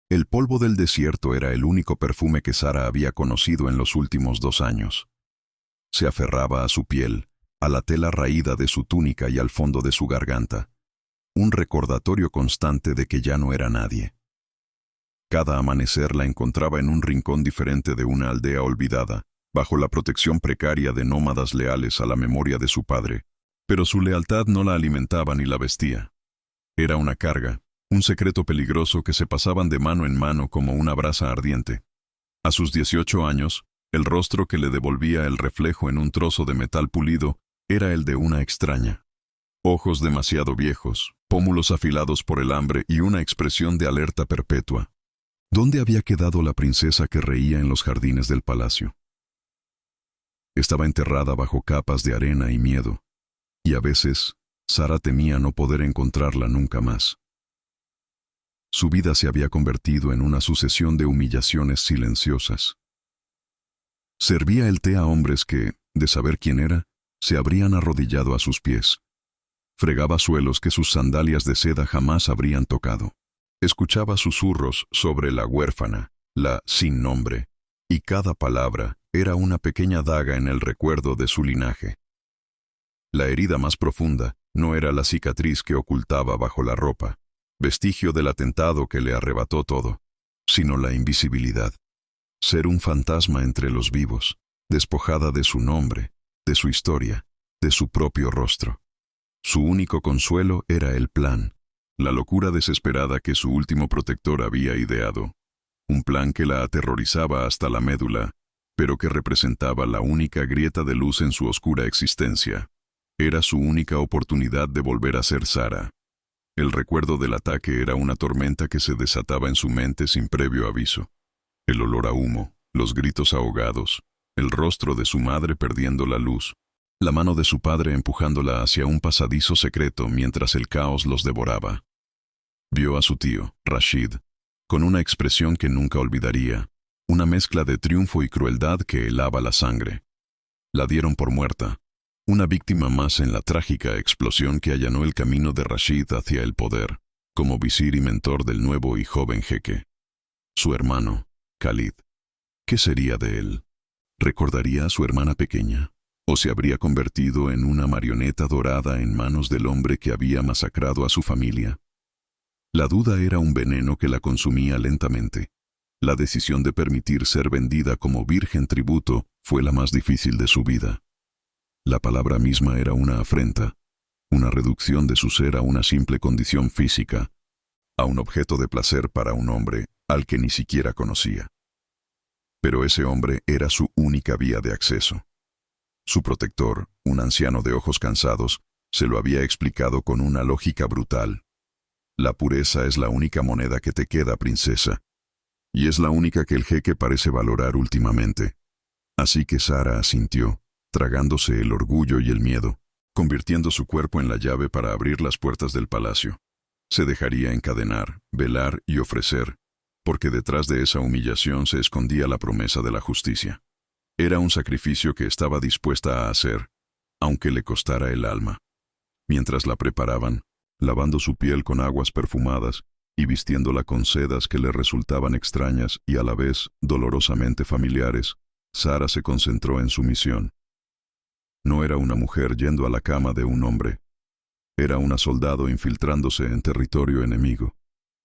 El polvo del desierto era el único perfume que Sara había conocido en los últimos 2 años. Se aferraba a su piel, a la tela raída de su túnica y al fondo de su garganta. Un recordatorio constante de que ya no era nadie. Cada amanecer la encontraba en un rincón diferente de una aldea olvidada, bajo la protección precaria de nómadas leales a la memoria de su padre. Pero su lealtad no la alimentaba ni la vestía. Era una carga, un secreto peligroso que se pasaban de mano en mano como una brasa ardiente. A sus 18 años, el rostro que le devolvía el reflejo en un trozo de metal pulido era el de una extraña. Ojos demasiado viejos, pómulos afilados por el hambre y una expresión de alerta perpetua. ¿Dónde había quedado la princesa que reía en los jardines del palacio? Estaba enterrada bajo capas de arena y miedo, y a veces Sara temía no poder encontrarla nunca más. Su vida se había convertido en una sucesión de humillaciones silenciosas. Servía el té a hombres que, de saber quién era, se habrían arrodillado a sus pies. Fregaba suelos que sus sandalias de seda jamás habrían tocado. Escuchaba susurros sobre la huérfana, la sin nombre, y cada palabra era una pequeña daga en el recuerdo de su linaje. La herida más profunda no era la cicatriz que ocultaba bajo la ropa, vestigio del atentado que le arrebató todo, sino la invisibilidad. Ser un fantasma entre los vivos, despojada de su nombre, de su historia, de su propio rostro. Su único consuelo era el plan, la locura desesperada que su último protector había ideado. Un plan que la aterrorizaba hasta la médula, pero que representaba la única grieta de luz en su oscura existencia. Era su única oportunidad de volver a ser Sara. El recuerdo del ataque era una tormenta que se desataba en su mente sin previo aviso. El olor a humo, los gritos ahogados, el rostro de su madre perdiendo la luz, la mano de su padre empujándola hacia un pasadizo secreto mientras el caos los devoraba. Vio a su tío, Rashid, con una expresión que nunca olvidaría, una mezcla de triunfo y crueldad que helaba la sangre. La dieron por muerta, una víctima más en la trágica explosión que allanó el camino de Rashid hacia el poder, como visir y mentor del nuevo y joven jeque. Su hermano, Khalid. ¿Qué sería de él? ¿Recordaría a su hermana pequeña? ¿O se habría convertido en una marioneta dorada en manos del hombre que había masacrado a su familia? La duda era un veneno que la consumía lentamente. La decisión de permitir ser vendida como virgen tributo fue la más difícil de su vida. La palabra misma era una afrenta, una reducción de su ser a una simple condición física, a un objeto de placer para un hombre al que ni siquiera conocía. Pero ese hombre era su única vía de acceso. Su protector, un anciano de ojos cansados, se lo había explicado con una lógica brutal. La pureza es la única moneda que te queda, princesa. Y es la única que el jeque parece valorar últimamente. Así que Sara asintió, tragándose el orgullo y el miedo, convirtiendo su cuerpo en la llave para abrir las puertas del palacio. Se dejaría encadenar, velar y ofrecer, porque detrás de esa humillación se escondía la promesa de la justicia. Era un sacrificio que estaba dispuesta a hacer, aunque le costara el alma. Mientras la preparaban, lavando su piel con aguas perfumadas y vistiéndola con sedas que le resultaban extrañas y a la vez dolorosamente familiares, Sara se concentró en su misión. No era una mujer yendo a la cama de un hombre. Era una soldado infiltrándose en territorio enemigo.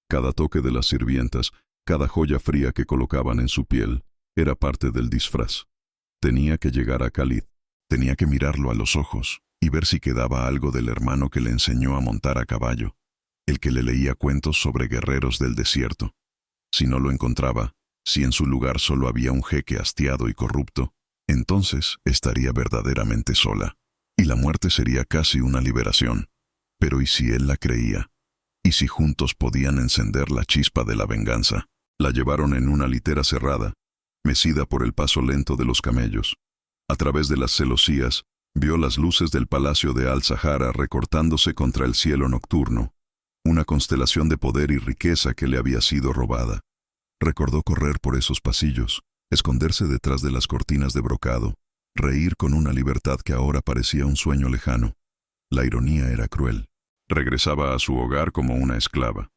Cada toque de las sirvientas, cada joya fría que colocaban en su piel, era parte del disfraz. Tenía que llegar a Khalid, tenía que mirarlo a los ojos y ver si quedaba algo del hermano que le enseñó a montar a caballo, el que le leía cuentos sobre guerreros del desierto. Si no lo encontraba, si en su lugar solo había un jeque hastiado y corrupto, entonces estaría verdaderamente sola, y la muerte sería casi una liberación. Pero ¿y si él la creía? ¿Y si juntos podían encender la chispa de la venganza? La llevaron en una litera cerrada, mecida por el paso lento de los camellos. A través de las celosías, vio las luces del palacio de Al-Sahara recortándose contra el cielo nocturno, una constelación de poder y riqueza que le había sido robada. Recordó correr por esos pasillos, esconderse detrás de las cortinas de brocado, reír con una libertad que ahora parecía un sueño lejano. La ironía era cruel. Regresaba a su hogar como una esclava.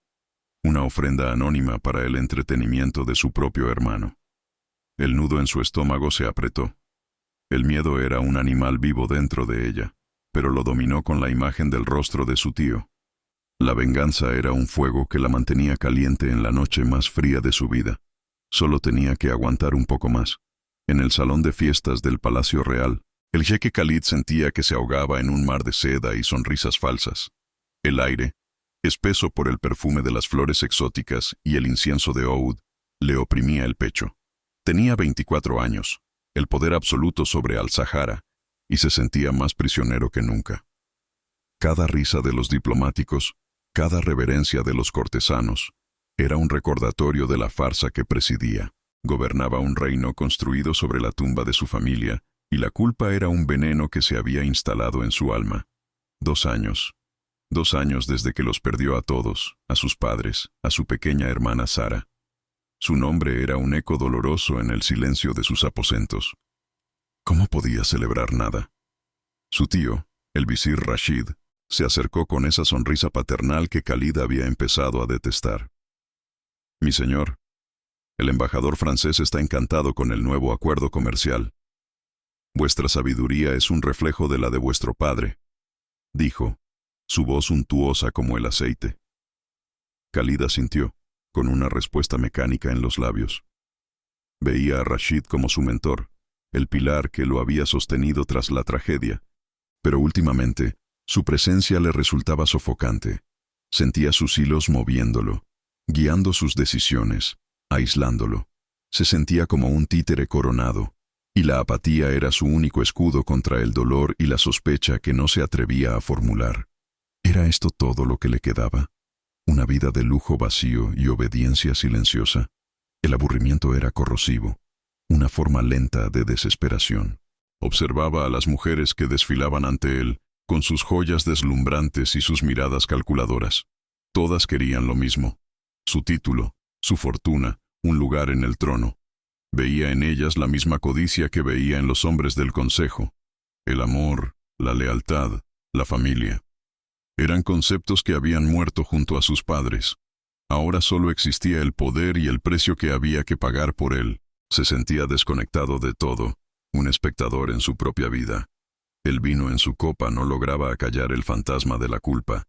una ofrenda anónima para el entretenimiento de su propio hermano. El nudo en su estómago se apretó. El miedo era un animal vivo dentro de ella, pero lo dominó con la imagen del rostro de su tío. La venganza era un fuego que la mantenía caliente en la noche más fría de su vida. Solo tenía que aguantar un poco más. En el salón de fiestas del Palacio Real, el jeque Khalid sentía que se ahogaba en un mar de seda y sonrisas falsas. El aire, espeso por el perfume de las flores exóticas y el incienso de oud, le oprimía el pecho. Tenía 24 años, el poder absoluto sobre Al-Sahara, y se sentía más prisionero que nunca. Cada risa de los diplomáticos, cada reverencia de los cortesanos, era un recordatorio de la farsa que presidía. Gobernaba un reino construido sobre la tumba de su familia, y la culpa era un veneno que se había instalado en su alma. 2 años. 2 años desde que los perdió a todos, a sus padres, a su pequeña hermana Sara. Su nombre era un eco doloroso en el silencio de sus aposentos. ¿Cómo podía celebrar nada? Su tío, el visir Rashid, se acercó con esa sonrisa paternal que Khalid había empezado a detestar. «Mi señor, el embajador francés está encantado con el nuevo acuerdo comercial. Vuestra sabiduría es un reflejo de la de vuestro padre», dijo, su voz untuosa como el aceite. Khalid asintió, con una respuesta mecánica en los labios. Veía a Rashid como su mentor, el pilar que lo había sostenido tras la tragedia, pero últimamente su presencia le resultaba sofocante. Sentía sus hilos moviéndolo, guiando sus decisiones, aislándolo. Se sentía como un títere coronado, y la apatía era su único escudo contra el dolor y la sospecha que no se atrevía a formular. ¿Era esto todo lo que le quedaba? ¿Una vida de lujo vacío y obediencia silenciosa? El aburrimiento era corrosivo, una forma lenta de desesperación. Observaba a las mujeres que desfilaban ante él, con sus joyas deslumbrantes y sus miradas calculadoras. Todas querían lo mismo: su título, su fortuna, un lugar en el trono. Veía en ellas la misma codicia que veía en los hombres del consejo: el amor, la lealtad, la familia. Eran conceptos que habían muerto junto a sus padres. Ahora solo existía el poder y el precio que había que pagar por él. Se sentía desconectado de todo, un espectador en su propia vida. El vino en su copa no lograba acallar el fantasma de la culpa,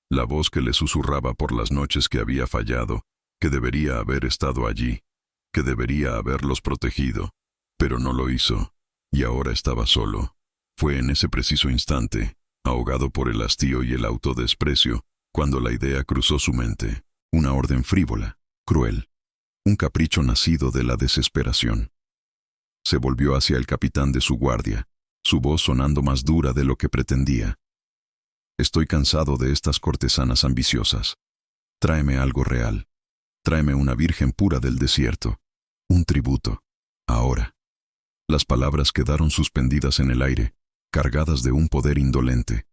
la voz que le susurraba por las noches que había fallado, que debería haber estado allí, que debería haberlos protegido, pero no lo hizo, y ahora estaba solo. Fue en ese preciso instante, ahogado por el hastío y el autodesprecio, cuando la idea cruzó su mente, una orden frívola, cruel, un capricho nacido de la desesperación. Se volvió hacia el capitán de su guardia, su voz sonando más dura de lo que pretendía. «Estoy cansado de estas cortesanas ambiciosas. Tráeme algo real. Tráeme una virgen pura del desierto. Un tributo. Ahora». Las palabras quedaron suspendidas en el aire, cargadas de un poder indolente.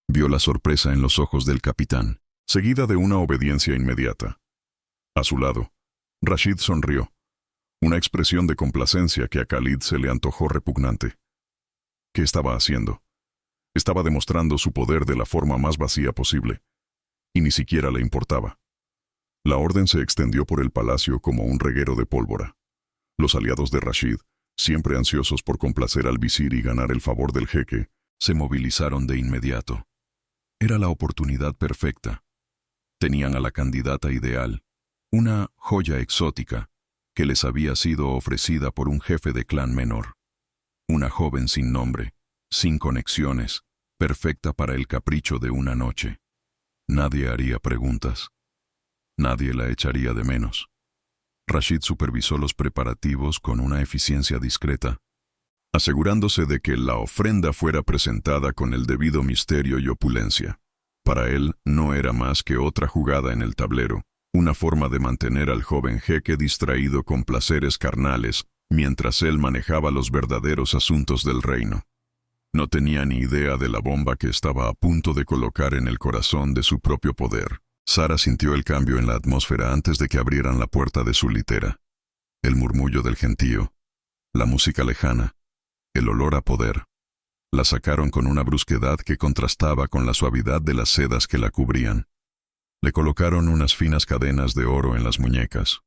Vio la sorpresa en los ojos del capitán, seguida de una obediencia inmediata. A su lado, Rashid sonrió, una expresión de complacencia que a Khalid se le antojó repugnante. ¿Qué estaba haciendo? Estaba demostrando su poder de la forma más vacía posible, y ni siquiera le importaba. La orden se extendió por el palacio como un reguero de pólvora. Los aliados de Rashid, siempre ansiosos por complacer al visir y ganar el favor del jeque, se movilizaron de inmediato. Era la oportunidad perfecta. Tenían a la candidata ideal, una joya exótica, que les había sido ofrecida por un jefe de clan menor. Una joven sin nombre, sin conexiones, perfecta para el capricho de una noche. Nadie haría preguntas. Nadie la echaría de menos. Rashid supervisó los preparativos con una eficiencia discreta, asegurándose de que la ofrenda fuera presentada con el debido misterio y opulencia. Para él no era más que otra jugada en el tablero, una forma de mantener al joven jeque distraído con placeres carnales, mientras él manejaba los verdaderos asuntos del reino. No tenía ni idea de la bomba que estaba a punto de colocar en el corazón de su propio poder. Sara sintió el cambio en la atmósfera antes de que abrieran la puerta de su litera. El murmullo del gentío, la música lejana, el olor a poder. La sacaron con una brusquedad que contrastaba con la suavidad de las sedas que la cubrían. Le colocaron unas finas cadenas de oro en las muñecas,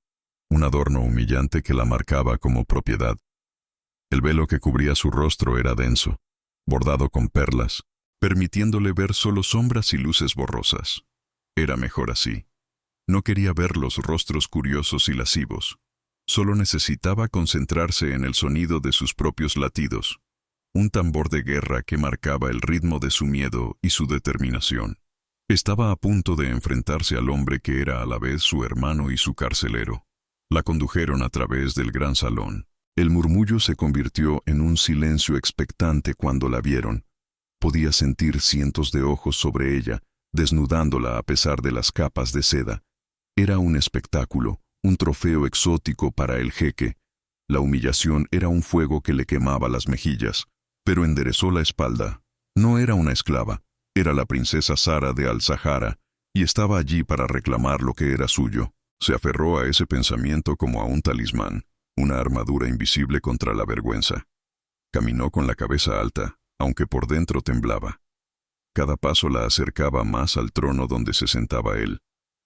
un adorno humillante que la marcaba como propiedad. El velo que cubría su rostro era denso, bordado con perlas, permitiéndole ver solo sombras y luces borrosas. Era mejor así. No quería ver los rostros curiosos y lascivos. Solo necesitaba concentrarse en el sonido de sus propios latidos, un tambor de guerra que marcaba el ritmo de su miedo y su determinación. Estaba a punto de enfrentarse al hombre que era a la vez su hermano y su carcelero. La condujeron a través del gran salón. El murmullo se convirtió en un silencio expectante cuando la vieron. Podía sentir cientos de ojos sobre ella, desnudándola a pesar de las capas de seda. Era un espectáculo, un trofeo exótico para el jeque. La humillación era un fuego que le quemaba las mejillas, pero enderezó la espalda. No era una esclava, era la princesa Sara de Al-Sahara, y estaba allí para reclamar lo que era suyo. Se aferró a ese pensamiento como a un talismán, una armadura invisible contra la vergüenza. Caminó con la cabeza alta, aunque por dentro temblaba. Cada paso la acercaba más al trono donde se sentaba él,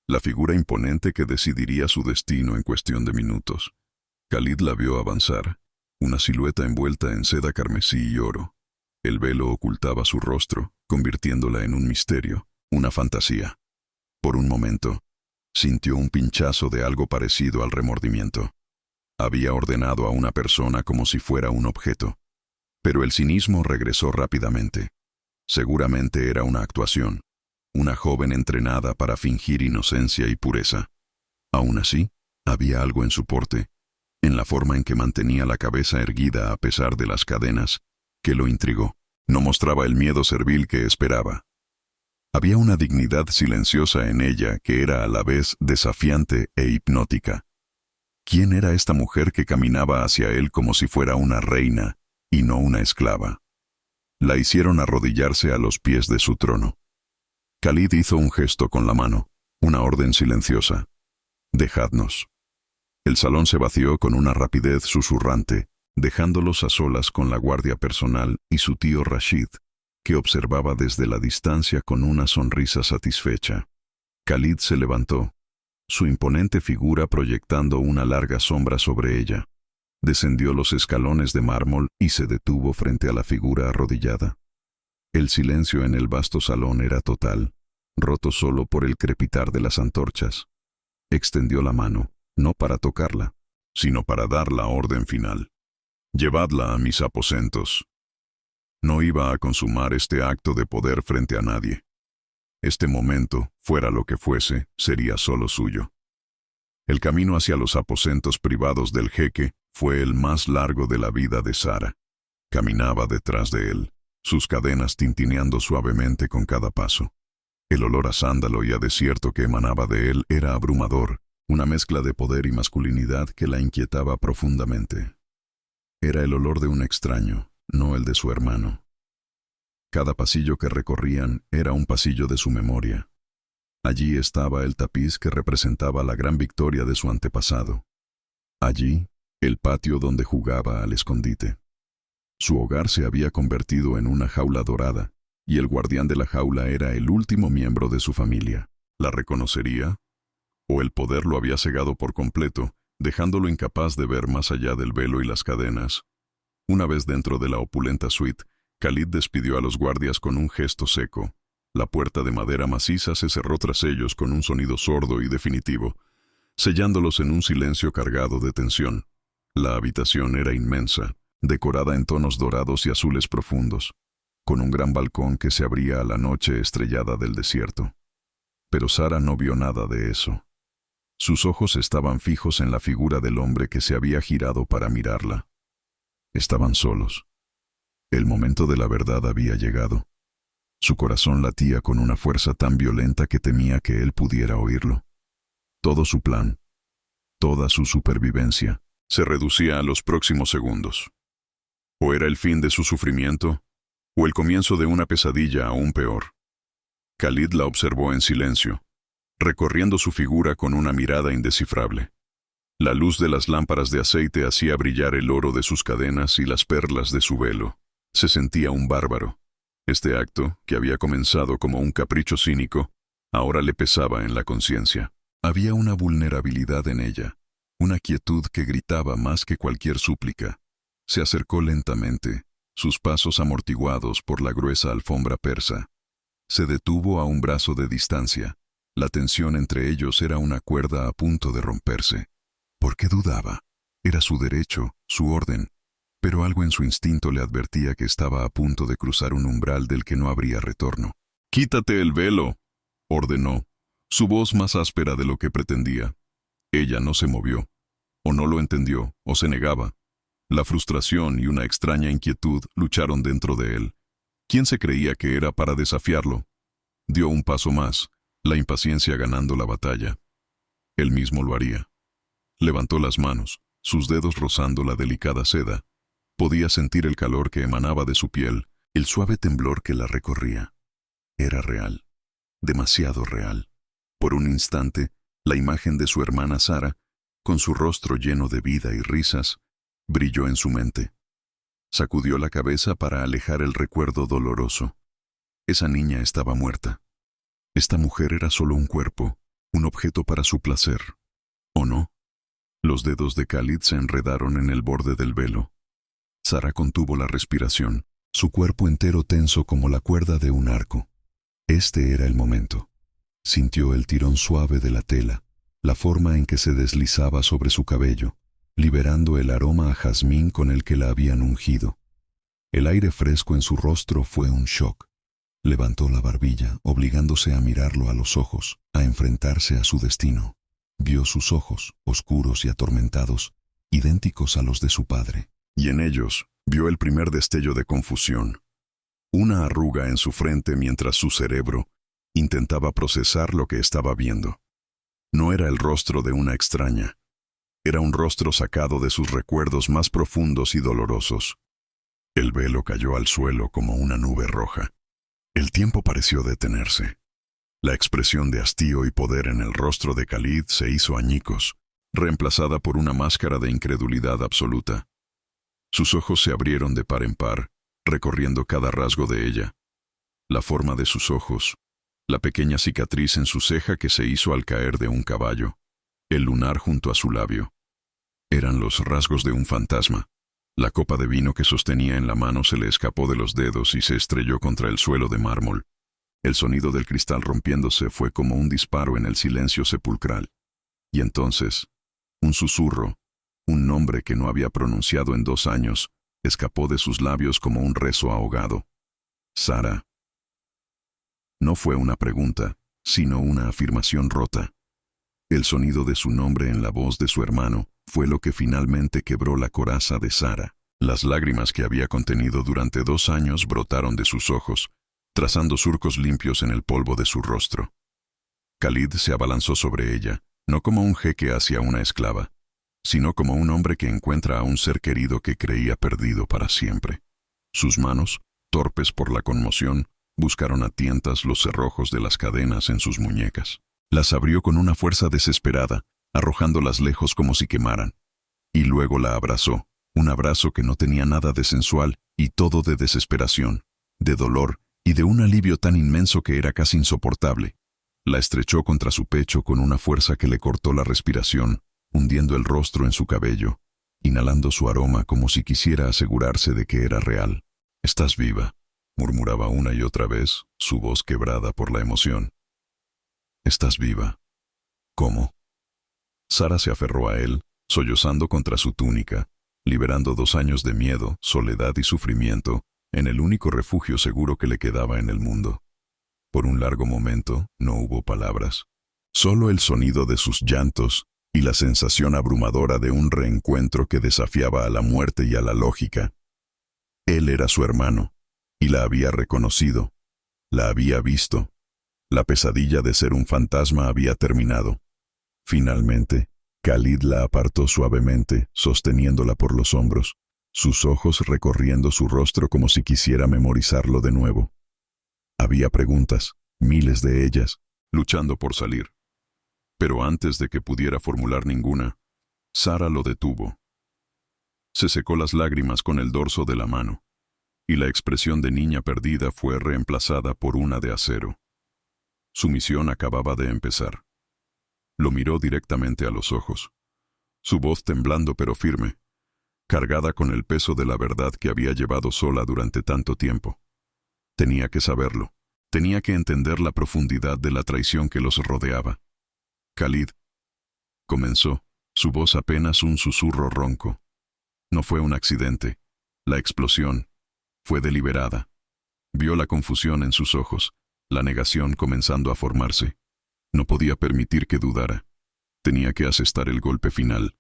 la figura imponente que decidiría su destino en cuestión de minutos. Khalid la vio avanzar, una silueta envuelta en seda carmesí y oro. El velo ocultaba su rostro, convirtiéndola en un misterio, una fantasía. Por un momento, sintió un pinchazo de algo parecido al remordimiento. Había ordenado a una persona como si fuera un objeto. Pero el cinismo regresó rápidamente. Seguramente era una actuación, una joven entrenada para fingir inocencia y pureza. Aún así, había algo en su porte, en la forma en que mantenía la cabeza erguida a pesar de las cadenas, que lo intrigó. No mostraba el miedo servil que esperaba. Había una dignidad silenciosa en ella que era a la vez desafiante e hipnótica. ¿Quién era esta mujer que caminaba hacia él como si fuera una reina y no una esclava? La hicieron arrodillarse a los pies de su trono. Khalid hizo un gesto con la mano, una orden silenciosa. «Dejadnos». El salón se vació con una rapidez susurrante, dejándolos a solas con la guardia personal y su tío Rashid, que observaba desde la distancia con una sonrisa satisfecha. Khalid se levantó, su imponente figura proyectando una larga sombra sobre ella. Descendió los escalones de mármol y se detuvo frente a la figura arrodillada. El silencio en el vasto salón era total, roto solo por el crepitar de las antorchas. Extendió la mano, no para tocarla, sino para dar la orden final. «Llevadla a mis aposentos». No iba a consumar este acto de poder frente a nadie. Este momento, fuera lo que fuese, sería solo suyo. El camino hacia los aposentos privados del jeque fue el más largo de la vida de Sara. Caminaba detrás de él, sus cadenas tintineando suavemente con cada paso. El olor a sándalo y a desierto que emanaba de él era abrumador, una mezcla de poder y masculinidad que la inquietaba profundamente. Era el olor de un extraño, no el de su hermano. Cada pasillo que recorrían era un pasillo de su memoria. Allí estaba el tapiz que representaba la gran victoria de su antepasado. Allí, el patio donde jugaba al escondite. Su hogar se había convertido en una jaula dorada, y el guardián de la jaula era el último miembro de su familia. ¿La reconocería? ¿O el poder lo había cegado por completo, dejándolo incapaz de ver más allá del velo y las cadenas? Una vez dentro de la opulenta suite, Khalid despidió a los guardias con un gesto seco. La puerta de madera maciza se cerró tras ellos con un sonido sordo y definitivo, sellándolos en un silencio cargado de tensión. La habitación era inmensa, decorada en tonos dorados y azules profundos, con un gran balcón que se abría a la noche estrellada del desierto. Pero Sara no vio nada de eso. Sus ojos estaban fijos en la figura del hombre que se había girado para mirarla. Estaban solos. El momento de la verdad había llegado. Su corazón latía con una fuerza tan violenta que temía que él pudiera oírlo. Todo su plan, toda su supervivencia, se reducía a los próximos segundos. O era el fin de su sufrimiento, o el comienzo de una pesadilla aún peor. Khalid la observó en silencio, recorriendo su figura con una mirada indescifrable. La luz de las lámparas de aceite hacía brillar el oro de sus cadenas y las perlas de su velo. Se sentía un bárbaro. Este acto, que había comenzado como un capricho cínico, Ahora le pesaba en la conciencia. Había una vulnerabilidad en ella, una quietud que gritaba más que cualquier súplica. Se acercó lentamente, sus pasos amortiguados por la gruesa alfombra persa. Se detuvo a un brazo de distancia. La tensión entre ellos era una cuerda a punto de romperse. ¿Por qué dudaba? Era su derecho, su orden, pero algo en su instinto le advertía que estaba a punto de cruzar un umbral del que no habría retorno. «Quítate el velo», ordenó, su voz más áspera de lo que pretendía. Ella no se movió, o no lo entendió, o se negaba. La frustración y una extraña inquietud lucharon dentro de él. ¿Quién se creía que era para desafiarlo? Dio un paso más, la impaciencia ganando la batalla. Él mismo lo haría. Levantó las manos, sus dedos rozando la delicada seda. Podía sentir el calor que emanaba de su piel, el suave temblor que la recorría. Era real, demasiado real. Por un instante, la imagen de su hermana Sara, con su rostro lleno de vida y risas, brilló en su mente. Sacudió la cabeza para alejar el recuerdo doloroso. Esa niña estaba muerta. Esta mujer era solo un cuerpo, un objeto para su placer. ¿O no? Los dedos de Khalid se enredaron en el borde del velo. Sara contuvo la respiración, su cuerpo entero tenso como la cuerda de un arco. Este era el momento. Sintió el tirón suave de la tela, la forma en que se deslizaba sobre su cabello, liberando el aroma a jazmín con el que la habían ungido. El aire fresco en su rostro fue un shock. Levantó la barbilla, obligándose a mirarlo a los ojos, a enfrentarse a su destino. Vio sus ojos, oscuros y atormentados, idénticos a los de su padre. Y en ellos vio el primer destello de confusión. Una arruga en su frente mientras su cerebro intentaba procesar lo que estaba viendo. No era el rostro de una extraña. Era un rostro sacado de sus recuerdos más profundos y dolorosos. El velo cayó al suelo como una nube roja. El tiempo pareció detenerse. La expresión de hastío y poder en el rostro de Khalid se hizo añicos, reemplazada por una máscara de incredulidad absoluta. Sus ojos se abrieron de par en par, recorriendo cada rasgo de ella. La forma de sus ojos, la pequeña cicatriz en su ceja que se hizo al caer de un caballo, el lunar junto a su labio. Eran los rasgos de un fantasma. La copa de vino que sostenía en la mano se le escapó de los dedos y se estrelló contra el suelo de mármol. El sonido del cristal rompiéndose fue como un disparo en el silencio sepulcral. Y entonces, un susurro, un nombre que no había pronunciado en 2 años, escapó de sus labios como un rezo ahogado. Sara. No fue una pregunta, sino una afirmación rota. El sonido de su nombre en la voz de su hermano fue lo que finalmente quebró la coraza de Sara. Las lágrimas que había contenido durante 2 años brotaron de sus ojos, trazando surcos limpios en el polvo de su rostro. Khalid se abalanzó sobre ella, no como un jeque hacia una esclava, sino como un hombre que encuentra a un ser querido que creía perdido para siempre. Sus manos, torpes por la conmoción, buscaron a tientas los cerrojos de las cadenas en sus muñecas. Las abrió con una fuerza desesperada, arrojándolas lejos como si quemaran. Y luego la abrazó, un abrazo que no tenía nada de sensual y todo de desesperación, de dolor y de un alivio tan inmenso que era casi insoportable. La estrechó contra su pecho con una fuerza que le cortó la respiración, hundiendo el rostro en su cabello, inhalando su aroma como si quisiera asegurarse de que era real. «Estás viva», murmuraba una y otra vez, su voz quebrada por la emoción. «Estás viva». «¿Cómo?». Sara se aferró a él, sollozando contra su túnica, liberando 2 años de miedo, soledad y sufrimiento, en el único refugio seguro que le quedaba en el mundo. Por un largo momento no hubo palabras, solo el sonido de sus llantos y la sensación abrumadora de un reencuentro que desafiaba a la muerte y a la lógica. Él era su hermano, y la había reconocido, la había visto. La pesadilla de ser un fantasma había terminado. Finalmente, Khalid la apartó suavemente, sosteniéndola por los hombros, sus ojos recorriendo su rostro como si quisiera memorizarlo de nuevo. Había preguntas, miles de ellas, luchando por salir. Pero antes de que pudiera formular ninguna, Sara lo detuvo. Se secó las lágrimas con el dorso de la mano, y la expresión de niña perdida fue reemplazada por una de acero. Su misión acababa de empezar. Lo miró directamente a los ojos. Su voz temblando pero firme, cargada con el peso de la verdad que había llevado sola durante tanto tiempo. Tenía que saberlo. Tenía que entender la profundidad de la traición que los rodeaba. Khalid, comenzó, su voz apenas un susurro ronco. No fue un accidente. La explosión fue deliberada. Vio la confusión en sus ojos, la negación comenzando a formarse. No podía permitir que dudara. Tenía que asestar el golpe final,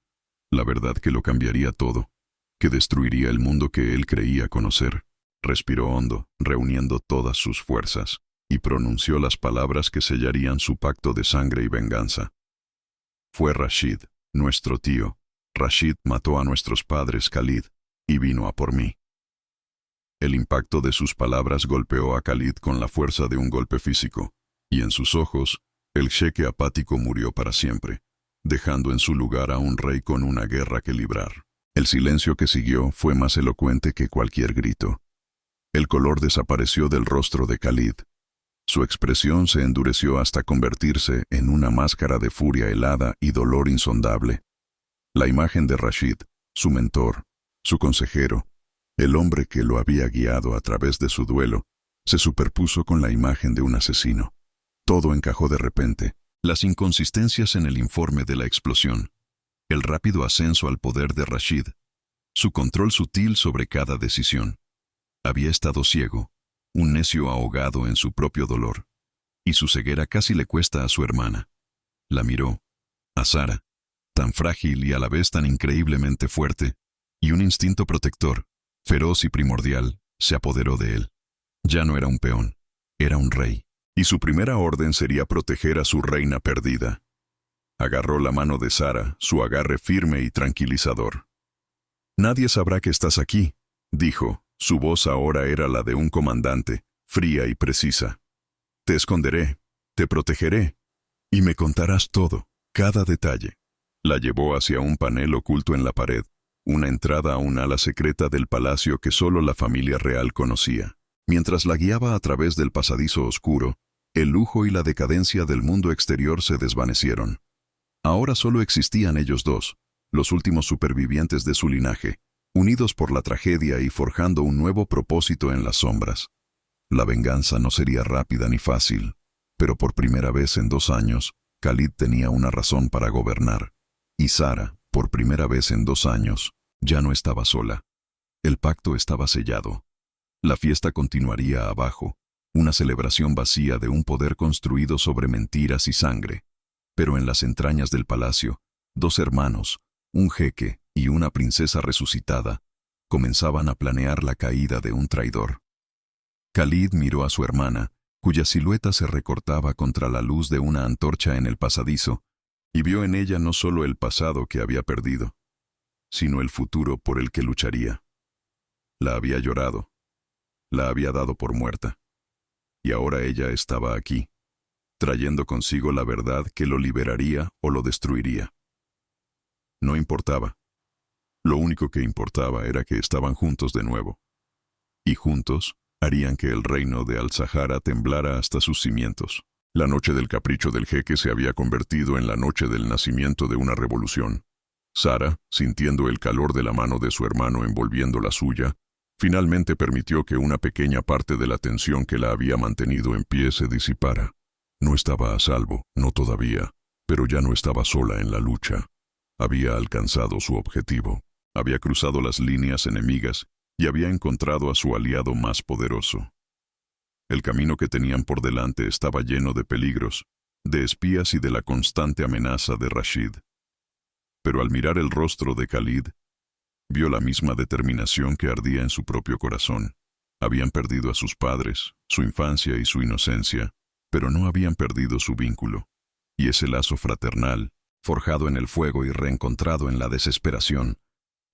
la verdad que lo cambiaría todo, que destruiría el mundo que él creía conocer. Respiró hondo, reuniendo todas sus fuerzas, y pronunció las palabras que sellarían su pacto de sangre y venganza. Fue Rashid, nuestro tío. Rashid mató a nuestros padres, Khalid, y vino a por mí. El impacto de sus palabras golpeó a Khalid con la fuerza de un golpe físico, y en sus ojos, el jeque apático murió para siempre, dejando en su lugar a un rey con una guerra que librar. El silencio que siguió fue más elocuente que cualquier grito. El color desapareció del rostro de Khalid. Su expresión se endureció hasta convertirse en una máscara de furia helada y dolor insondable. La imagen de Rashid, su mentor, su consejero, el hombre que lo había guiado a través de su duelo, se superpuso con la imagen de un asesino. Todo encajó de repente. Las inconsistencias en el informe de la explosión, el rápido ascenso al poder de Rashid, su control sutil sobre cada decisión. Había estado ciego, un necio ahogado en su propio dolor, y su ceguera casi le cuesta a su hermana. La miró, a Sara, tan frágil y a la vez tan increíblemente fuerte, y un instinto protector, feroz y primordial, se apoderó de él. Ya no era un peón, era un rey, y su primera orden sería proteger a su reina perdida. Agarró la mano de Sara, su agarre firme y tranquilizador. «Nadie sabrá que estás aquí», dijo. Su voz ahora era la de un comandante, fría y precisa. «Te esconderé, te protegeré, y me contarás todo, cada detalle». La llevó hacia un panel oculto en la pared, una entrada a un ala secreta del palacio que solo la familia real conocía. Mientras la guiaba a través del pasadizo oscuro, el lujo y la decadencia del mundo exterior se desvanecieron. Ahora solo existían ellos dos, los últimos supervivientes de su linaje, unidos por la tragedia y forjando un nuevo propósito en las sombras. La venganza no sería rápida ni fácil, pero por primera vez en 2 años, Khalid tenía una razón para gobernar. Y Sara, por primera vez en 2 años, ya no estaba sola. El pacto estaba sellado. La fiesta continuaría abajo, una celebración vacía de un poder construido sobre mentiras y sangre. Pero en las entrañas del palacio, 2 hermanos, un jeque y una princesa resucitada, comenzaban a planear la caída de un traidor. Khalid miró a su hermana, cuya silueta se recortaba contra la luz de una antorcha en el pasadizo, y vio en ella no solo el pasado que había perdido, sino el futuro por el que lucharía. La había llorado, la había dado por muerta, y ahora ella estaba aquí, trayendo consigo la verdad que lo liberaría o lo destruiría. No importaba. Lo único que importaba era que estaban juntos de nuevo. Y juntos harían que el reino de Al-Sahara temblara hasta sus cimientos. La noche del capricho del jeque se había convertido en la noche del nacimiento de una revolución. Sara, sintiendo el calor de la mano de su hermano envolviendo la suya, finalmente permitió que una pequeña parte de la tensión que la había mantenido en pie se disipara. No estaba a salvo, no todavía, pero ya no estaba sola en la lucha. Había alcanzado su objetivo. Había cruzado las líneas enemigas y había encontrado a su aliado más poderoso. El camino que tenían por delante estaba lleno de peligros, de espías y de la constante amenaza de Rashid. Pero al mirar el rostro de Khalid, vio la misma determinación que ardía en su propio corazón. Habían perdido a sus padres, su infancia y su inocencia, pero no habían perdido su vínculo. Y ese lazo fraternal, forjado en el fuego y reencontrado en la desesperación,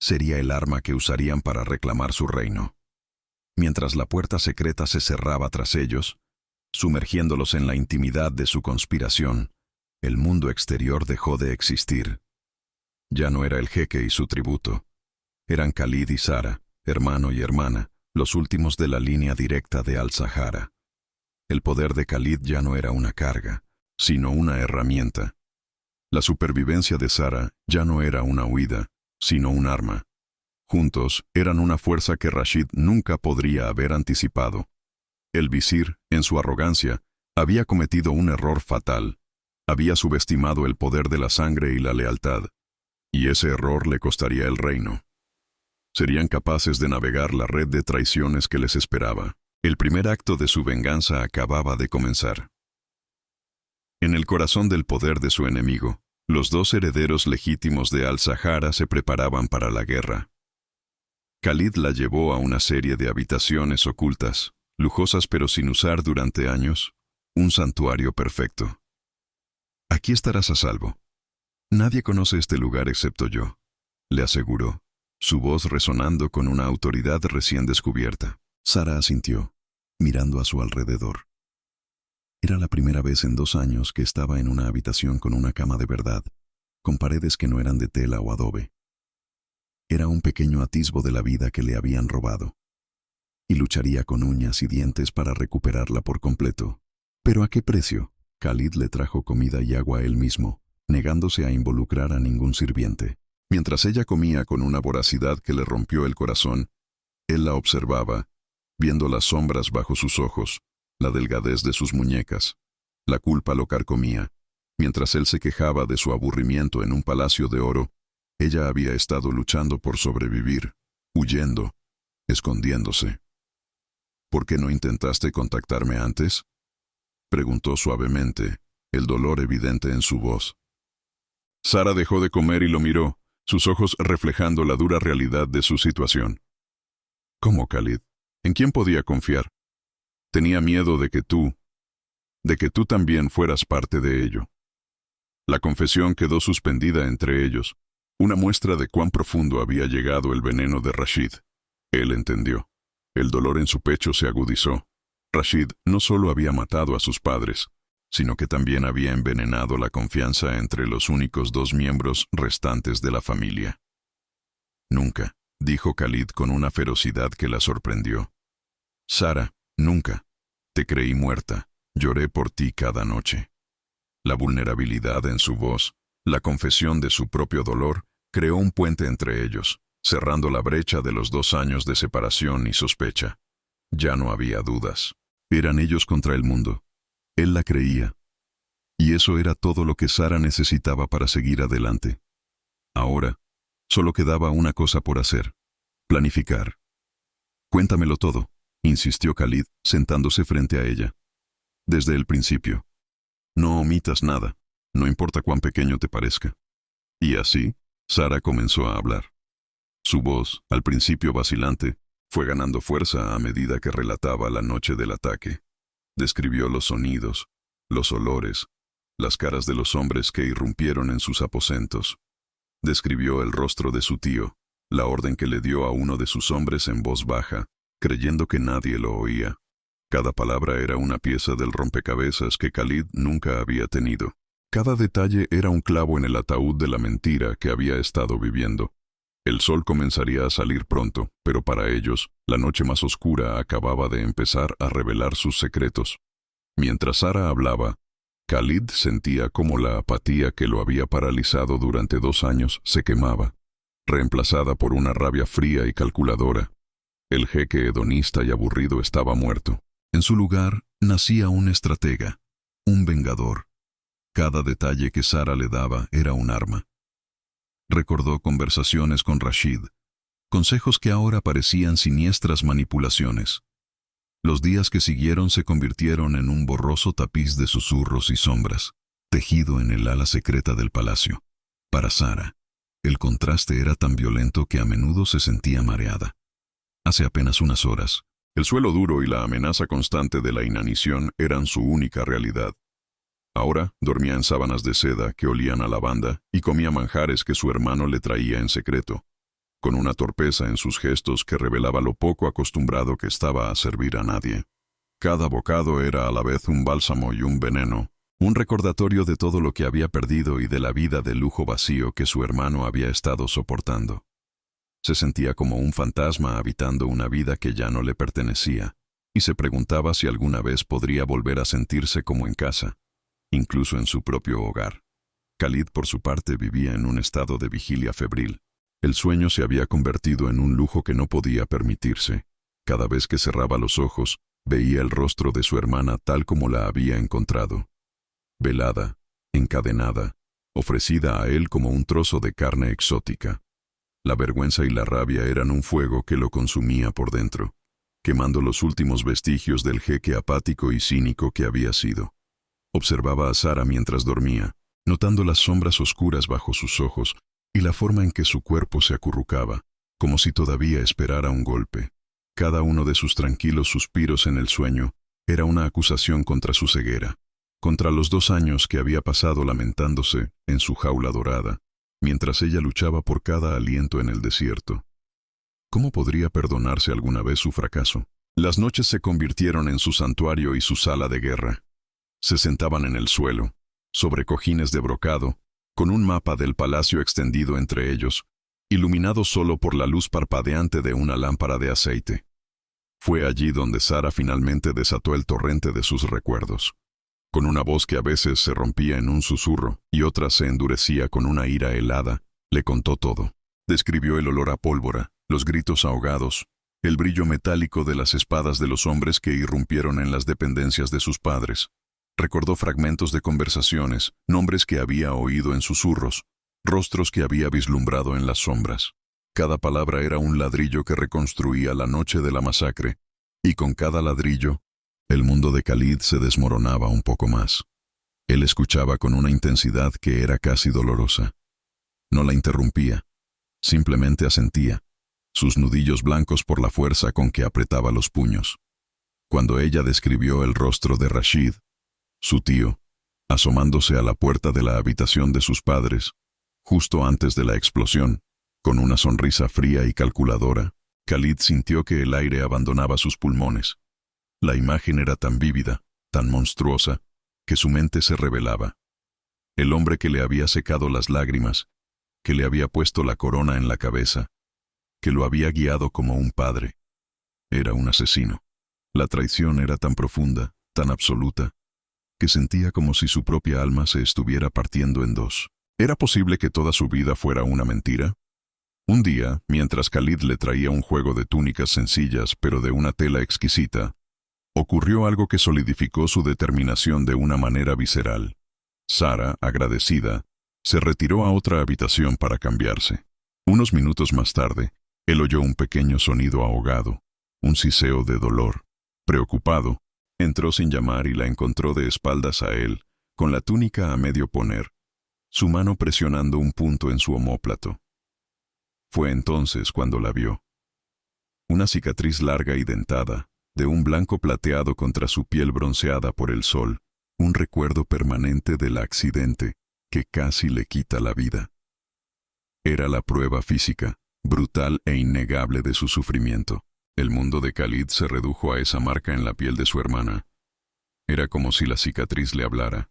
sería el arma que usarían para reclamar su reino. Mientras la puerta secreta se cerraba tras ellos, sumergiéndolos en la intimidad de su conspiración, el mundo exterior dejó de existir. Ya no era el jeque y su tributo. Eran Khalid y Sara, hermano y hermana, los últimos de la línea directa de Al-Sahara. El poder de Khalid ya no era una carga, sino una herramienta. La supervivencia de Sara ya no era una huida, sino un arma. Juntos eran una fuerza que Rashid nunca podría haber anticipado. El visir, en su arrogancia, había cometido un error fatal. Había subestimado el poder de la sangre y la lealtad, y ese error le costaría el reino. Serían capaces de navegar la red de traiciones que les esperaba. El primer acto de su venganza acababa de comenzar. En el corazón del poder de su enemigo, los dos herederos legítimos de Al-Sahara se preparaban para la guerra. Khalid la llevó a una serie de habitaciones ocultas, lujosas pero sin usar durante años, un santuario perfecto. «Aquí estarás a salvo. Nadie conoce este lugar excepto yo», le aseguró, su voz resonando con una autoridad recién descubierta. Sara asintió, mirando a su alrededor. Era la primera vez en 2 años que estaba en una habitación con una cama de verdad, con paredes que no eran de tela o adobe. Era un pequeño atisbo de la vida que le habían robado, y lucharía con uñas y dientes para recuperarla por completo. ¿Pero a qué precio? Khalid le trajo comida y agua él mismo, negándose a involucrar a ningún sirviente. Mientras ella comía con una voracidad que le rompió el corazón, él la observaba, viendo las sombras bajo sus ojos, la delgadez de sus muñecas. La culpa lo carcomía. Mientras él se quejaba de su aburrimiento en un palacio de oro, ella había estado luchando por sobrevivir, huyendo, escondiéndose. «¿Por qué no intentaste contactarme antes?», preguntó suavemente, el dolor evidente en su voz. Sara dejó de comer y lo miró, sus ojos reflejando la dura realidad de su situación. «¿Cómo, Khalid? ¿En quién podía confiar? Tenía miedo de que tú también fueras parte de ello». La confesión quedó suspendida entre ellos, una muestra de cuán profundo había llegado el veneno de Rashid. Él entendió. El dolor en su pecho se agudizó. Rashid no solo había matado a sus padres, sino que también había envenenado la confianza entre los únicos 2 miembros restantes de la familia. «Nunca», dijo Khalid con una ferocidad que la sorprendió. «Sara, nunca. Te creí muerta. Lloré por ti cada noche». La vulnerabilidad en su voz, la confesión de su propio dolor, creó un puente entre ellos, cerrando la brecha de los 2 años de separación y sospecha. Ya no había dudas. Eran ellos contra el mundo. Él la creía. Y eso era todo lo que Sara necesitaba para seguir adelante. Ahora, solo quedaba una cosa por hacer: planificar. «Cuéntamelo todo», insistió Khalid, sentándose frente a ella. «Desde el principio. No omitas nada, no importa cuán pequeño te parezca». Y así, Sara comenzó a hablar. Su voz, al principio vacilante, fue ganando fuerza a medida que relataba la noche del ataque. Describió los sonidos, los olores, las caras de los hombres que irrumpieron en sus aposentos. Describió el rostro de su tío, la orden que le dio a uno de sus hombres en voz baja, creyendo que nadie lo oía. Cada palabra era una pieza del rompecabezas que Khalid nunca había tenido. Cada detalle era un clavo en el ataúd de la mentira que había estado viviendo. El sol comenzaría a salir pronto, pero para ellos, la noche más oscura acababa de empezar a revelar sus secretos. Mientras Sara hablaba, Khalid sentía cómo la apatía que lo había paralizado durante 2 años se quemaba, reemplazada por una rabia fría y calculadora. El jeque hedonista y aburrido estaba muerto. En su lugar nacía un estratega, un vengador. Cada detalle que Sara le daba era un arma. Recordó conversaciones con Rashid, consejos que ahora parecían siniestras manipulaciones. Los días que siguieron se convirtieron en un borroso tapiz de susurros y sombras, tejido en el ala secreta del palacio. Para Sara, el contraste era tan violento que a menudo se sentía mareada. Hace apenas unas horas, el suelo duro y la amenaza constante de la inanición eran su única realidad. Ahora dormía en sábanas de seda que olían a lavanda y comía manjares que su hermano le traía en secreto, con una torpeza en sus gestos que revelaba lo poco acostumbrado que estaba a servir a nadie. Cada bocado era a la vez un bálsamo y un veneno, un recordatorio de todo lo que había perdido y de la vida de lujo vacío que su hermano había estado soportando. Se sentía como un fantasma habitando una vida que ya no le pertenecía, y se preguntaba si alguna vez podría volver a sentirse como en casa, incluso en su propio hogar. Khalid, por su parte, vivía en un estado de vigilia febril. El sueño se había convertido en un lujo que no podía permitirse. Cada vez que cerraba los ojos, veía el rostro de su hermana tal como la había encontrado. Velada, encadenada, ofrecida a él como un trozo de carne exótica. La vergüenza y la rabia eran un fuego que lo consumía por dentro, quemando los últimos vestigios del jeque apático y cínico que había sido. Observaba a Sara mientras dormía, notando las sombras oscuras bajo sus ojos y la forma en que su cuerpo se acurrucaba, como si todavía esperara un golpe. Cada uno de sus tranquilos suspiros en el sueño era una acusación contra su ceguera, contra los 2 años que había pasado lamentándose en su jaula dorada, mientras ella luchaba por cada aliento en el desierto. ¿Cómo podría perdonarse alguna vez su fracaso? Las noches se convirtieron en su santuario y su sala de guerra. Se sentaban en el suelo, sobre cojines de brocado, con un mapa del palacio extendido entre ellos, iluminado solo por la luz parpadeante de una lámpara de aceite. Fue allí donde Sara finalmente desató el torrente de sus recuerdos. Con una voz que a veces se rompía en un susurro y otras se endurecía con una ira helada, le contó todo. Describió el olor a pólvora, los gritos ahogados, el brillo metálico de las espadas de los hombres que irrumpieron en las dependencias de sus padres. Recordó fragmentos de conversaciones, nombres que había oído en susurros, rostros que había vislumbrado en las sombras. Cada palabra era un ladrillo que reconstruía la noche de la masacre, y con cada ladrillo, el mundo de Khalid se desmoronaba un poco más. Él escuchaba con una intensidad que era casi dolorosa. No la interrumpía, simplemente asentía, sus nudillos blancos por la fuerza con que apretaba los puños. Cuando ella describió el rostro de Rashid, su tío, asomándose a la puerta de la habitación de sus padres, justo antes de la explosión, con una sonrisa fría y calculadora, Khalid sintió que el aire abandonaba sus pulmones. La imagen era tan vívida, tan monstruosa, que su mente se rebelaba. El hombre que le había secado las lágrimas, que le había puesto la corona en la cabeza, que lo había guiado como un padre, era un asesino. La traición era tan profunda, tan absoluta, que sentía como si su propia alma se estuviera partiendo en dos. ¿Era posible que toda su vida fuera una mentira? Un día, mientras Khalid le traía un juego de túnicas sencillas pero de una tela exquisita, ocurrió algo que solidificó su determinación de una manera visceral. Sara, agradecida, se retiró a otra habitación para cambiarse. Unos minutos más tarde, él oyó un pequeño sonido ahogado, un siseo de dolor. Preocupado, entró sin llamar y la encontró de espaldas a él, con la túnica a medio poner, su mano presionando un punto en su omóplato. Fue entonces cuando la vio. Una cicatriz larga y dentada, de un blanco plateado contra su piel bronceada por el sol, un recuerdo permanente del accidente que casi le quita la vida. Era la prueba física, brutal e innegable de su sufrimiento. El mundo de Khalid se redujo a esa marca en la piel de su hermana. Era como si la cicatriz le hablara,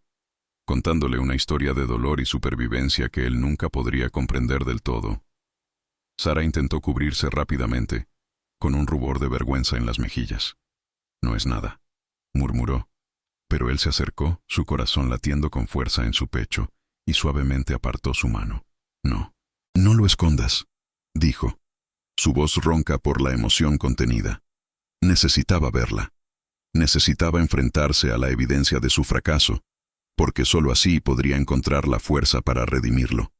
contándole una historia de dolor y supervivencia que él nunca podría comprender del todo. Sara intentó cubrirse rápidamente, con un rubor de vergüenza en las mejillas. «No es nada», murmuró, pero él se acercó, su corazón latiendo con fuerza en su pecho, y suavemente apartó su mano. «No, no lo escondas», dijo, su voz ronca por la emoción contenida. Necesitaba verla. Necesitaba enfrentarse a la evidencia de su fracaso, porque sólo así podría encontrar la fuerza para redimirlo.